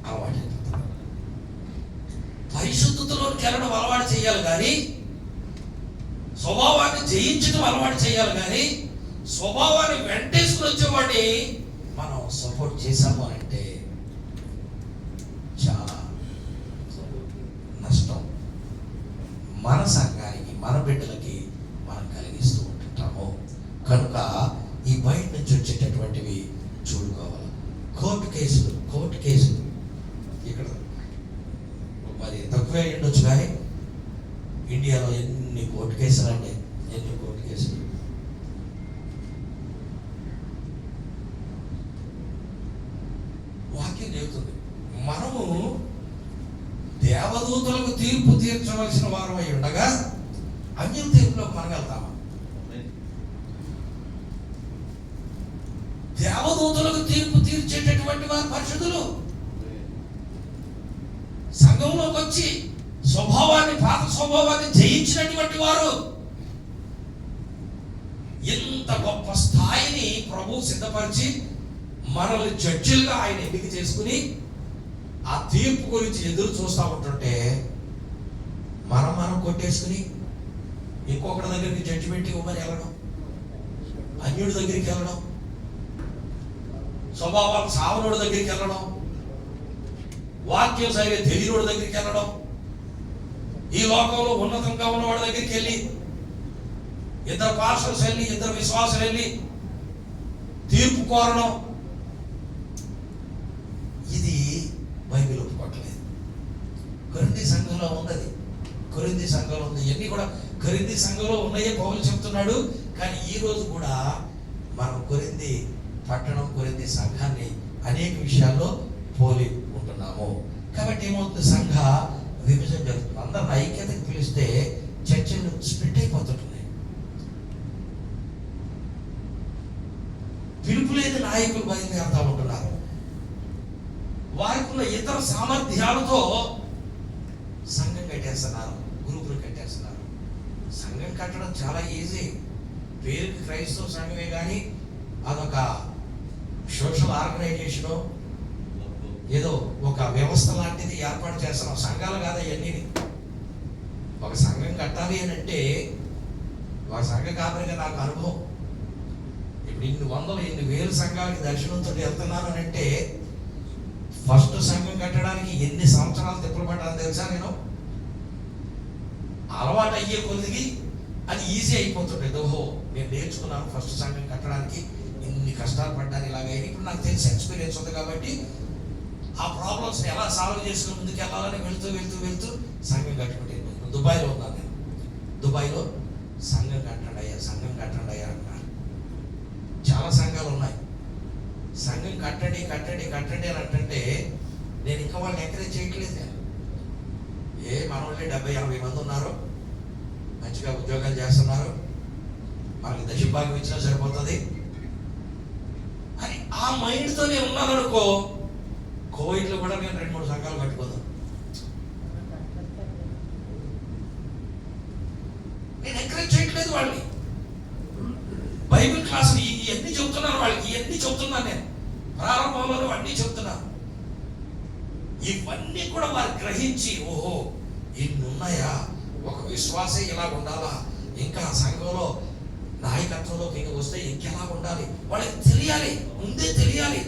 అలవాటు అయిపోతుంది. పరిశుద్ధతలోకి వెళ్ళడం అలవాటు చేయాలి కానీ, స్వభావాన్ని జయించడం అలవాటు చేయాలి కానీ, స్వభావాన్ని వెంటేసుకుని వచ్చేవాడిని మనం సపోర్ట్ చేసాము అంటే చాలా నష్టం మన సంఘానికి, మన బిడ్డలకి మనం కలిగిస్తూ ఉంటుంటాము. కనుక ఈ బయట నుంచి వచ్చేటటువంటివి చూడుకోవాలి. కోర్టు కేసులు ఇక్కడ మరి తక్కువే ఉండొచ్చు కానీ ఇండియాలో ఎన్ని కోర్టు కేసులు అంటే ఎన్ని కోర్టు కేసులు. వాక్యం చెబుతుంది మనము దేవదూతలకు తీర్పు తీర్చవలసిన వారం అయి ఉండగా అన్యుల తీర్పులోకి మనం వెళ్తామా? దేవదూతలకు తీర్పు తీర్చేటటువంటి వారు పరిశుద్ధులు. సంఘంలోకి వచ్చి పాత స్వభావాన్ని జయించినటువంటి వారు. ఇంత గొప్ప స్థాయిని ప్రభు సిద్ధపరిచి మనల్ని జడ్జిలుగా ఆయన ఎన్నిక చేసుకుని ఆ తీర్పు గురించి ఎదురు చూస్తూ ఉంటుంటే మనం కొట్టేసుకుని ఇంకొకటి దగ్గరికి జడ్జిమెంట్ ఇవ్వమని వెళ్ళడం, అన్యుడి దగ్గరికి వెళ్ళడం, స్వభావాలు సావనుడి దగ్గరికి వెళ్ళడం, వాక్యం సరిగా తెలియనోడి దగ్గరికి వెళ్ళడం, ఈ లోకంలో ఉన్నతంగా ఉన్నవాడి దగ్గరికి వెళ్ళి, ఇద్దరు పాస్టర్స్ వెళ్ళి, ఇద్దరు విశ్వాసులు వెళ్ళి తీర్పు కోరడం. ఇది బైబిల్ ఒప్పుకోవట్లేదు. కొరింథీ సంఘంలో ఉన్నది, కొరింథీ సంఘంలో ఉంది. ఇవన్నీ కూడా కొరింథీ సంఘంలో ఉన్నాయే పౌలు చెప్తున్నాడు. కానీ ఈ రోజు కూడా మనం కొరింథీ పట్టణం, కొరింథీ సంఘాన్ని అనేక విషయాల్లో పోలి ఉంటున్నాము. కాబట్టి ఏమవుతుంది? సంఘ విభజన జరుగుతుంది. అందరిని ఐక్యతకు పిలిస్తే చర్చలు స్ప్లిట్ అయిపోతుంటున్నాయి. పిలుపులేని నాయకులు బయలుదేరుతూ ఉంటున్నారు. వారికి ఉన్న ఇతర సామర్థ్యాలతో చేస్తున్నారు, గ్రూపులు కట్టేస్తున్నారు. సంఘం కట్టడం చాలా ఈజీ. పేరుకి క్రైస్తవ సంఘమే కానీ అదొక సోషల్ ఆర్గనైజేషను, ఏదో ఒక వ్యవస్థ లాంటిది ఏర్పాటు చేస్తున్నాం. సంఘాలు కాదు ఇవన్నీ. ఒక సంఘం కట్టాలి అని అంటే ఒక సంఘ కాపరిగా నాకు అనుభవం. ఇప్పుడు ఇన్ని వందలు ఇన్ని వేలు సంఘాలకి దర్శనంతో వెళ్తున్నాను అని అంటే ఫస్ట్ సంఘం కట్టడానికి ఎన్ని సంవత్సరాలు తిప్పలు పడ్డాను తెలుసా? నేను అలవాటు అయ్యే కొద్దికి అది ఈజీ అయిపోతుండేది. ఓహో నేను నేర్చుకున్నాను ఫస్ట్ సంఘం కట్టడానికి ఇన్ని కష్టాలు పడ్డాను ఇలాగైనా. ఇప్పుడు నాకు తెలిసి ఎక్స్పీరియన్స్ ఉంది కాబట్టి ఆ ప్రాబ్లమ్స్ని ఎలా సాల్వ్ చేసుకుని ముందుకు వెళ్ళాలని వెళ్తూ వెళ్తూ వెళ్తూ సంఘం కట్టుకుంటే దుబాయ్లో ఉన్నాను నేను. దుబాయ్లో సంఘం కట్టండి అయ్యా అంటున్నారు. చాలా సంఘాలు ఉన్నాయి. సంఘం కట్టండి అని అంటే నేను ఇంకా వాళ్ళని ఎంకరేజ్ చేయట్లేదు. మన వాళ్ళే 70-80 మంది ఉన్నారు, మంచిగా ఉద్యోగాలు చేస్తున్నారు, మనకి దశభాగం ఇచ్చినా సరిపోతుంది అని ఆ మైండ్తో నేను ఉన్నాను అనుకో. కోవిడ్లో కూడా నేను 2-3 సంఘాలు కట్టుకుందాం. నేను ఎంకరేజ్ చేయట్లేదు వాళ్ళని. బైబిల్ క్లాసులు ఇవన్నీ చెబుతున్నాను వాళ్ళకి, ఇవన్నీ చెబుతున్నాను నేను. ప్రారంభంలో అన్నీ చెబుతున్నాను. ఇవన్నీ కూడా వారు గ్రహించి ఓహో ఇన్ని ఉన్నాయా, ఒక విశ్వాసే ఇలా ఉండాలా, ఇంకా సంఘంలో నాయకత్వంలోకి ఇంకా వస్తే ఇంకెలా ఉండాలి వాళ్ళకి తెలియాలి, ముందే తెలియాలి.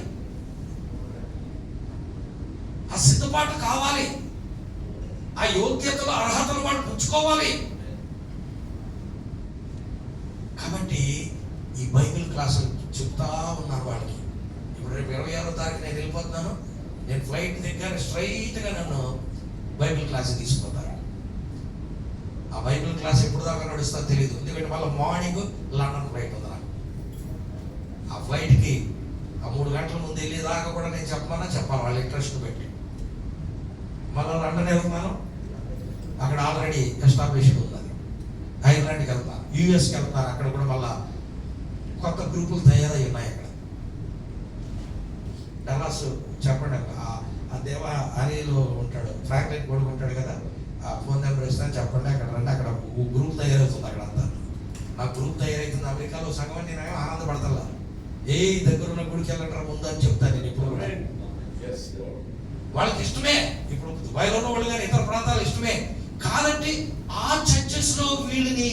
ఆ సిద్ధపాటు కావాలి, ఆ యోగ్యతలు అర్హతలు వాళ్ళు పుచ్చుకోవాలి. కాబట్టి ఈ బైబిల్ క్లాసులు చెప్తా ఉన్నారు వాళ్ళకి. ఇప్పుడు రేపు 26వ తారీఖు నేను వెళ్ళిపోతున్నాను. నేను ఫ్లైట్ దగ్గర స్ట్రైట్గా నన్ను బైబిల్ క్లాస్ తీసుకుపోతారు. ఆ బైబిల్ క్లాస్ ఎప్పుడు దాకా నడుస్తుందో తెలియదు. ఎందుకంటే మళ్ళీ మార్నింగ్ లండన్ ఫ్లైట్ ఉంది నాకు. ఆ ఫ్లైట్కి ఆ 3 గంటల ముందు వెళ్ళేదాకా కూడా నేను చెప్పాలి వాళ్ళ ఇంట్రెస్ట్ పెట్టి. మళ్ళీ లండన్ వెళ్తున్నాను, అక్కడ ఆల్రెడీ ఎస్టాబ్లిష్డ్ ఉన్నది. ఐర్లాండ్కి వెళ్తాను, యూఎస్కి వెళ్తాను, అక్కడ కూడా మళ్ళా కొత్త గ్రూపులు తయారై ఉన్నాయి. అక్కడ డల్లాస్ చెప్పండి, ఆ దేవ అనిలో ఉంటాడు, ఫ్రాంక్లిన్ కొడుకు ఉంటాడు కదా, ఆ ఫోన్ నెంబర్ ఇస్తాను చెప్పండి, అక్కడ రండి, అక్కడ గ్రూప్ తయారవుతుంది. అక్కడ అంతా నా గ్రూప్ తయారవుతుంది. అమెరికాలో సగం నేను ఆనందపడతా. దగ్గర ఉన్న గుడికి వెళ్ళంటారా ముందు అని చెప్తాను నేను ఇప్పుడు కూడా. వాళ్ళకి ఇష్టమే, ఇప్పుడు దుబాయ్లో ఉన్న వాళ్ళు కానీ ఇతర ప్రాంతాలు ఇష్టమే. కాదంటే ఆ చర్చెస్ లో వీళ్ళని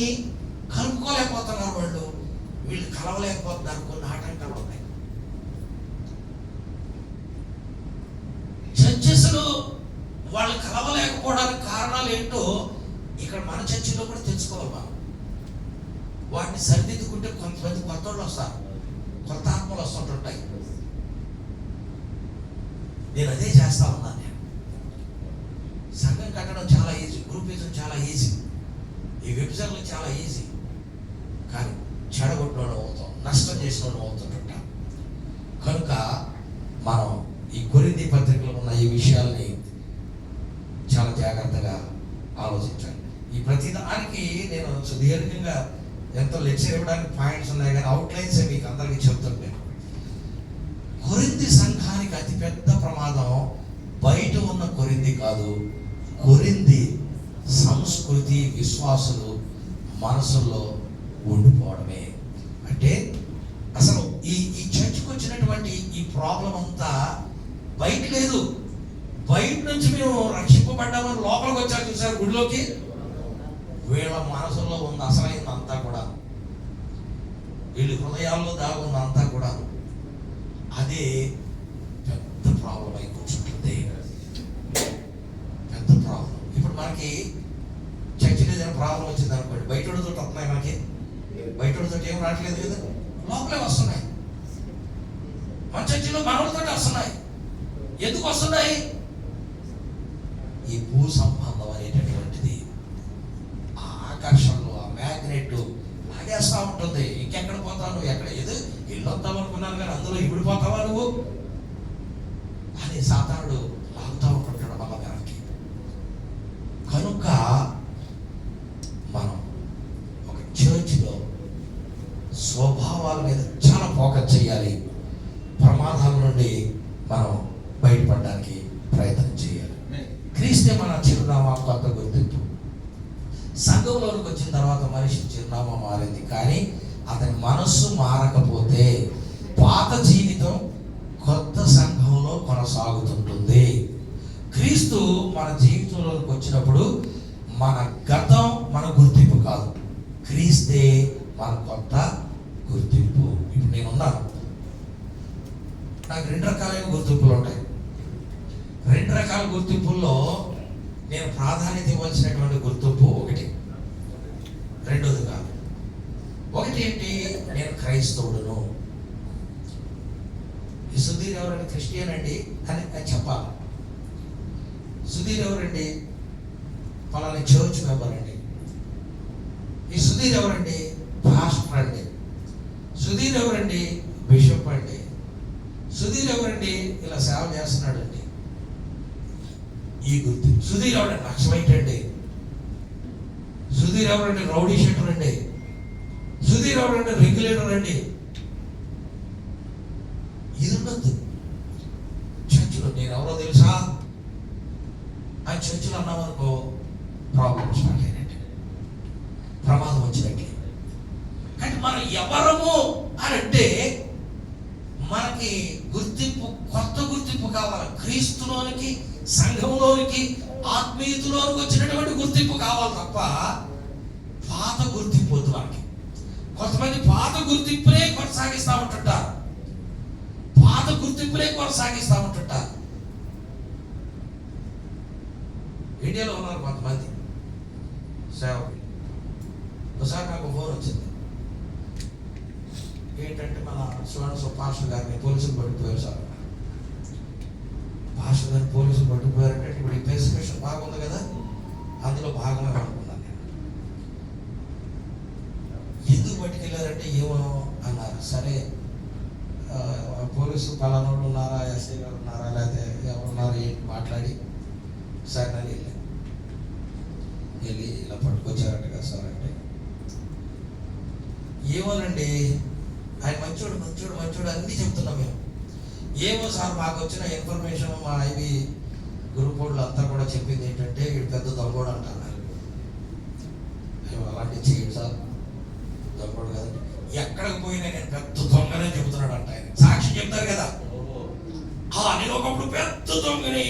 కలుపుకోలేకపోతున్నారు, వీళ్ళు కలవలేకపోతున్నారు. కొన్ని ఆటంకాలు ఉన్నాయి. చర్చెస్ లో వాళ్ళు కలవలేకపోవడానికి కారణాలు ఏంటో ఇక్కడ మన చర్చిలో కూడా తెలుసుకోవాలి. మనం వాటిని సరిదిద్దుకుంటే కొంతమంది కొత్త వాళ్ళు వస్తారు, కొత్త ఆత్మలు వస్తుంటుంటాయి. నేను అదే చేస్తా ఉన్నాను. నేను సంఘం కట్టడం చాలా ఈజీ, గ్రూపిజం చాలా ఈజీ, ఈ విభజనలు చాలా ఈజీ. కానీ చెడగొట్టడం అవుతాం, నష్టం చేసిన అవుతుంటాం. కనుక మనం ఈ కొరింథీ పత్రికలో ఉన్న ఈ విషయాల్ని చాలా జాగ్రత్తగా ఆలోచించాలి. ఈ ప్రతిదానికి నేను సుదీర్ఘంగా ఎంతో లెక్చర్ ఇవ్వడానికి పాయింట్స్ ఉన్నాయి, కానీ అవుట్లైన్స్ మీకు అందరికీ చెప్తాను. కొరింథీ సంఘానికి అతిపెద్ద ప్రమాదం బయట ఉన్న కొరింథీ కాదు, కొరింథీ సంస్కృతి విశ్వాసులు మనసుల్లో ఉండిపోవడమే. అంటే అసలు ఈ చర్చ్కి వచ్చినటువంటి ఈ ప్రాబ్లం అంతా బయట లేదు. బయట నుంచి మేము రక్షింపబడ్డామని లోపలికి వచ్చారు చూసారు గుడిలోకి, వీళ్ళ మనసులో ఉన్న అసలైందంతా కూడా, వీళ్ళ హృదయాల్లో దాగుందంతా కూడా అదే పెద్ద ప్రాబ్లం అయి కూర్చుంటుంది. పెద్ద ప్రాబ్లం. ఇప్పుడు మనకి చర్చిలో ఏదైనా ప్రాబ్లం వచ్చింది అనుకోండి, బయటతో వస్తున్నాయి, మనకి బయటతో ఏం రావట్లేదు కదా, లోపలే వస్తున్నాయి. మన చర్చిలో మనవులతో వస్తున్నాయి. ఎందుకు వస్తున్నాయి? ఈ భూ సంబంధం అనేటటువంటిది ఆ ఆకర్షణలు, ఆ మ్యాగ్నెట్ లాగేస్తా ఉంటుంది. ఇంకెక్కడ పోతావు నువ్వు, ఎక్కడ ఏదో ఇల్లు వస్తావు అనుకున్నాను కానీ అందులో ఇవిడిపోతావా నువ్వు అని సాతానుడు లాగుతూ ఉంటుంటాడు మళ్ళా వెనక్కి. కనుక మనం ఒక చర్చ్లో స్వభావాల మీద చాలా ఫోకస్ చేయాలి. ప్రమాదాల నుండి మనం బయటపడడానికి ప్రయత్నం చేయాలి. క్రీస్తే మన చిరునామా, కొత్త గుర్తింపు. మనిషి చిరునామా మారింది, కానీ అతని మనస్సు మారకపోతే పాత జీవితం కొత్త సంఘంలో కొనసాగుతుంటుంది. క్రీస్తు మన జీవితంలోకి వచ్చినప్పుడు మన గతం మన గుర్తింపు కాదు, క్రీస్తే మన కొత్త గుర్తింపు. ఇప్పుడు నేనున్నాను, నాకు 2 రకాలైన గుర్తింపులు ఉంటాయి. 2 రకాల గుర్తింపుల్లో నేను ప్రాధాన్యత ఇవ్వాల్సినటువంటి గుర్తింపు ఒకటి, రెండోది కాదు. ఒకటి ఏంటి, నేను క్రైస్తవుడును. ఈ సుధీర్ ఎవరండి? క్రిస్టియన్ అండి అని చెప్పాలి. సుధీర్ ఎవరండి? పలానా చర్చ్ మెంబర్ అండి. ఈ సుధీర్ ఎవరండి? పాస్టర్ అండి. సుధీర్ ఎవరండి? బిషప్ అండి. సుధీర్ ఎవరండి? ఇలా సేవ చేస్తున్నాడు అండి. ఈ గుర్తు. సుధీర్ ఎవరండి? నక్సలైట్ అండి. సుధీర్ ఎవరండి? రౌడీ షీటర్ అండి. సుధీర్ ఎవరండి? రెగ్యులేటర్ అండి. ఇది ఉండద్దు చర్చిలో. నేను ఎవరో తెలుసా ఆ చర్చిలో అన్నామనుకో, ప్రాబ్లమ్ స్టార్ట్ అయినట్టు, ప్రమాదం వచ్చినట్టు. అంటే మనం ఎవరము అని అంటే మనకి గుర్తింపు, కొత్త గుర్తింపు కావాలి. క్రీస్తులోనికి, సంఘంలోనికి, ఆత్మీయతలోనికి వచ్చినటువంటి గుర్తింపు కావాలి తప్ప పాత గుర్తింపు వద్దు మనకి. కొంతమంది పాత గుర్తింపునే కొనసాగిస్తూ ఉంటుంటారు, పాత గుర్తింపునే కొనసాగిస్తూ ఉంటుంటారు. ఇండియాలో ఉన్నారు కొంతమంది సేవకులు. ఒకసారి నాకు ఫోన్ వచ్చింది, ఏంటంటే మన సువర్ణ పాస్టర్ గారిని పోలీసులు పట్టుకుపోయారు సార్. పాస్టర్ గారిని పోలీసులు పట్టుకుపోయారంటే ఇప్పుడు ఈ పెర్సిక్యూషన్ బాగుంది కదా, అందులో భాగమే అనుకున్నాను నేను. ఎందుకు పట్టుకెళ్ళారంటే ఏమో అన్నారు. సరే పోలీసు పలానోళ్ళు ఉన్నారా, ఎస్ఐ గారు ఉన్నారా, లేకపోతే ఎవరున్నారా ఏంటి మాట్లాడి సార్ అని వెళ్ళి ఇలా పట్టుకొచ్చారంట కదా సార్ అంటే, ఏమోనండి ఆయన మంచోడు మంచోడు మంచోడు అన్నీ చెప్తున్నాం మేము. ఏమో సార్ మాకు వచ్చిన ఇన్ఫర్మేషన్ మా ఐబీ గ్రూప్ వాళ్ళు అంతా కూడా చెప్పింది ఏంటంటే వీడు పెద్ద దొంగోడు అంటున్నారు. అలాంటివి చేయండి సార్, దొంగోడు కదండి. ఎక్కడికి పోయినా నేను పెద్ద దొంగనే చెబుతున్నాడు అంట ఆయన. సాక్షి చెప్తారు కదా, నేను ఒకప్పుడు పెద్ద దొంగని,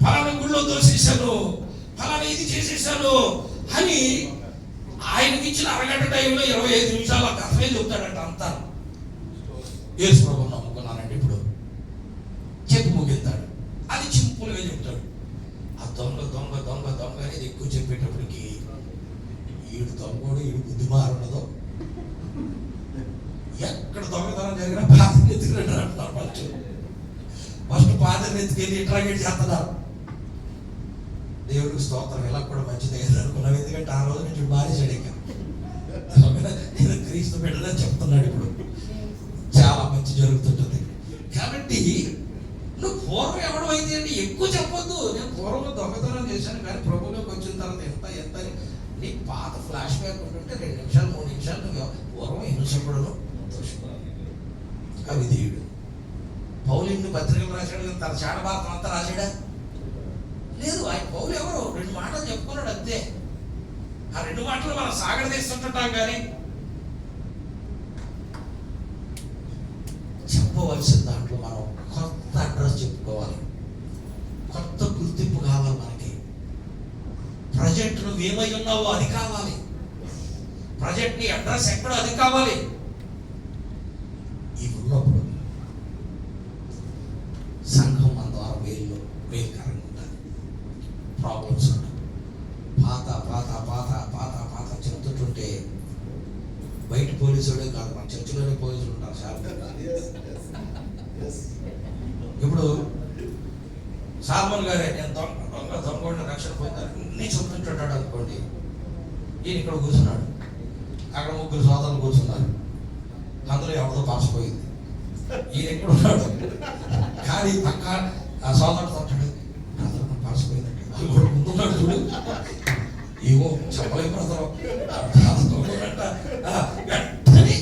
ఫలానా గుళ్ళో దోసేశాను, ఫలానా ఇది చేసేసాను అని ఆయనకి ఇచ్చిన అరగంట టైంలో 25 నిమిషాలు ఆ కథమే చెప్తాడంట అంతా. యేసు ప్రభువుని నమ్ముకున్నానండి ఇప్పుడు చెప్పి ముగిస్తాడు. అది సింపుల్గా చెప్తాడు. ఆ దొంగ దొంగ దొంగ దొంగ అనేది ఎక్కువ చెప్పేటప్పటికి ఈడు దొంగోడు, ఈడు బుద్ధిమారున్నదో, ఎక్కడ దొంగతనం జరిగినా పాదం ఎత్తుకుని అంటున్నారు. ఫస్ట్ పాదం ఎత్తుకెళ్ళి ఇంట్రాగేట్ చేస్తున్నారు. దేవుడికి స్తోత్రం, ఇలా కూడా మంచిది అనుకున్నాం. ఎందుకంటే ఆ రోజు నుంచి మానేశాడు. ఇంకా నేను క్రీస్తు బిడ్డలని చెప్తున్నాడు. ఇప్పుడు చాలా మంచి జరుగుతుంటుంది. కాబట్టి నువ్వు పూర్వం ఎవడం అయితే అంటే ఎక్కువ చెప్పొద్దు. నేను పూర్వం దొంగతనం చేశాను కానీ ప్రభువులోకి వచ్చిన తర్వాత ఎంత అని నీ పాత ఫ్లాష్ బ్యాక్ ఉంటుంటే 2 నిమిషాలు 3 నిమిషాలు నువ్వు పూర్వం హింసకుడును అవిధేయుడు. పౌలుని పత్రికలు రాశాడు కానీ తన చాడ భారతం అంతా రాశాడా? లేదు. ఆయన పౌలు ఎవరు 2 మాటలు చెప్పుకున్నాడు అంతే. ఆ 2 మాటలు మనం సాగడదీస్తుంటాం కానీ చెప్పవలసిన దాంట్లో మనం కొత్త అడ్రస్ చెప్పుకోవాలి, కొత్త గుర్తింపు కావాలి మనకి. ప్రజెంట్ నువ్వు ఏమై ఉన్నావో అది కావాలి, ప్రజెంట్ నీ అడ్రస్ ఎక్కడో అది కావాలి. ఇవి ఉన్నప్పుడు సంఘం మన ద్వారా వేలుకరంగా ఉంటుంది, ప్రాబ్లమ్స్ ఉంటాయి. పాత పాత పాత పాత పాత చెప్తుంటుంటే బయట పోలీసుడే కాదు, మన చర్చిలోనే పోలీసులు ఉంటారు చాలా. ఇప్పుడు సాల్మన్ గారే నేను దొంగ రక్షణ పొందాను అన్నీ చెప్తుంటాడు అనుకోండి. ఈయన ఇక్కడ కూర్చున్నాడు, అక్కడ 3 సోదరులు కూర్చున్నారు, అందులో ఎవరితో పాసిపోయింది. ఈయన ఎక్కడ ఉన్నాడు కానీ పక్క ఆ సోదరుడు తట్టాడు, అందరూ పాసిపోయిందంటే వాళ్ళు ముందున్నాడు చూడు, ఏమో చెప్పలేము బ్రదరు వెంటనే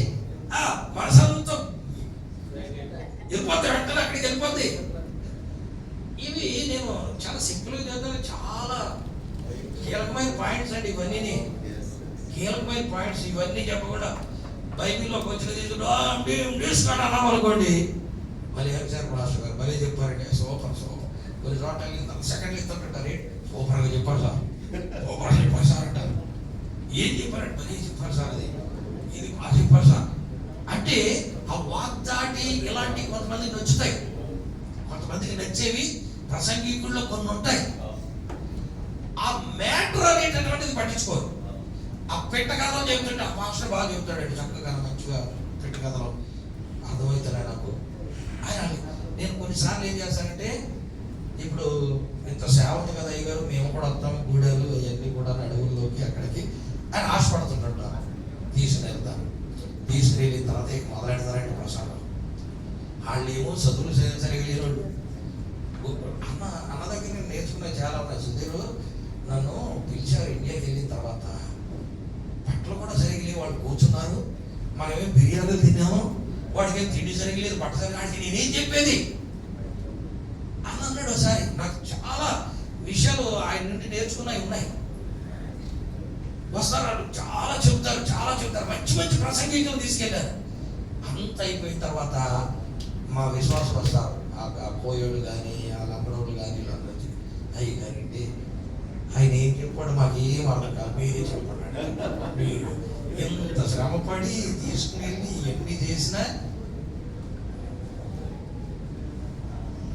మనసంతో వెళ్ళిపోతే వెంటనే అక్కడికి వెళ్ళిపోద్ది. ఇవి నేను చాలా సింపుల్గా చదువుతాను, చాలా కీలకమైన పాయింట్స్ అండి ఇవన్నీ. కీలకమైన పాయింట్స్ ఇవన్నీ చెప్పకుండా బైబిల్లోకి వచ్చిన తీసుకుని అన్నాం అనుకోండి, మళ్ళీ సార్ మాస్టర్ గారు మళ్ళీ చెప్పారండి సూపర్ కొన్ని చోట్ల సెకండ్లు ఇస్తుంటారు, సూపర్గా చెప్పారు సార్, సూపర్గా చెప్పారు సార్ అంటారు. ఏం చెప్పారంటే మళ్ళీ చెప్పారు సార్, అది ఇది బాగా చెప్పారు సార్ అంటే ఆ వాగ్దాటి ఇలాంటి కొంతమందికి నచ్చుతాయి, కొంతమందికి నచ్చేవి ప్రసంగికుల్లో కొన్ని ఉంటాయి. ఆ మ్యాటర్ అనేటటువంటిది పట్టించుకోరు. ఆ పెట్ట కథలు చెబుతుంటే ఆ మాస్టర్ బాగా చెబుతాడండి, చక్కగా మంచిగా పెట్ట కథలు అర్థమవుతారా నాకు. ఆయన నేను కొన్నిసార్లు ఏం చేస్తానంటే, ఇప్పుడు ఇంత సేవ ఉంది కదా అయ్య గారు, మేము కూడా వస్తాము గూడెలు అవన్నీ కూడా అడవుల్లోకి అక్కడికి ఆయన ఆశపడుతుంటాడు. తీసుకుని వెళ్తాను, తీసుకుని వెళ్ళిన తర్వాత మొదలెడతారండి ప్రసాదం. వాళ్ళు ఏమో చదువులు సరిగా లేరు. అన్న దగ్గర నేను నేర్చుకునే చాలా ఉన్నాయి. సుధీరు నన్ను పిలిచారు ఇండియాకి వెళ్ళిన తర్వాత, బట్టలు కూడా సరిగ్గా లేవు, వాళ్ళు కూర్చున్నారు, మనమేం బిర్యానీలు తిన్నాము, వాడికి ఏం తిండి సరిగ్గా లేదు, బట్ట సరిగ్గా, వాడికి నేనేం చెప్పేది అని అన్నాడు ఒకసారి. నాకు చాలా విషయాలు ఆయన నుండి నేర్చుకున్నాయి ఉన్నాయి. వస్తారు చాలా చెబుతారు, మంచి మంచి ప్రసంగికులు తీసుకెళ్ళారు. అంత అయిపోయిన తర్వాత మా విశ్వాసం వస్తారు, ఆ కోయోడు కానీ ఆ లంబడోళ్ళు కానీ వీళ్ళందరూ అయ్యి గారండి ఆయన ఏం చెప్పాడు మాకు ఏం అర్థం కాదు, మీరే చెప్పండి. మీరు ఎంత శ్రమపడి తీసుకుని వెళ్ళి ఎన్ని చేసినా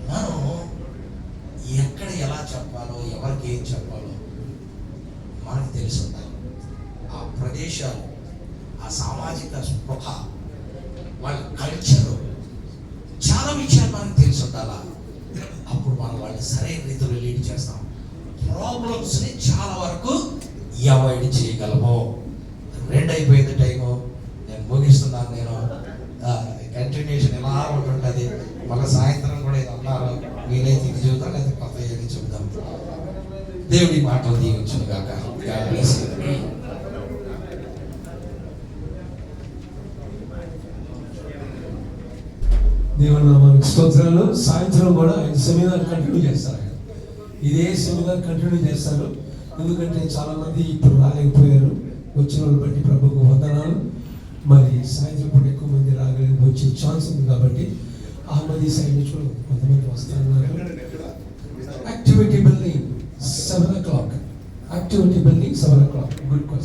మనం ఎక్కడ ఎలా చెప్పాలో ఎవరికి ఏం చెప్పాలో మనకు తెలిసి ఉండాలి. ఆ ప్రదేశాలు, ఆ సామాజిక స్పృహ, వాళ్ళ కల్చరు, చాలా విషయాలు మనకు తెలిసి ఉండాలా. అప్పుడు మనం వాళ్ళని సరైన రీతిలో లీడ్ చేస్తాం. ప్రాబ్లమ్స్ని చాలా వరకు అవాయిడ్ చేయగలము. 2 అయిపోయింది టైము, నేను ముగిస్తున్నాను. నేను కంటిన్యూషన్ ఎలా ఉంటుంటుంది. మళ్ళీ సాయంత్రం కూడా ఇది అన్నారు, వీలైతే ఇది చూద్దాం లేదా కొత్త ఏది చూద్దాం. దేవుడి మాటలు దీవించును గాక. దేవుని నామానికి స్తోత్రాలు. సాయంత్రం కూడా ఆయన సెమినార్ కంటిన్యూ చేస్తారు. ఆయన ఇదే సెమినార్ కంటిన్యూ చేస్తారు. ఎందుకంటే చాలా మంది ఇప్పుడు రాలేకపోయారు. వచ్చిన వాళ్ళు బట్టి ప్రభుకు వందనాలు. మరి సాయంత్రం పూట ఎక్కువ మంది వచ్చే ఛాన్స్ ఉంది కాబట్టి అహ్మదీ సైడ్ నుంచి కూడా కొంతమంది వస్తున్నారు. Activity building 7 o'clock. Good question.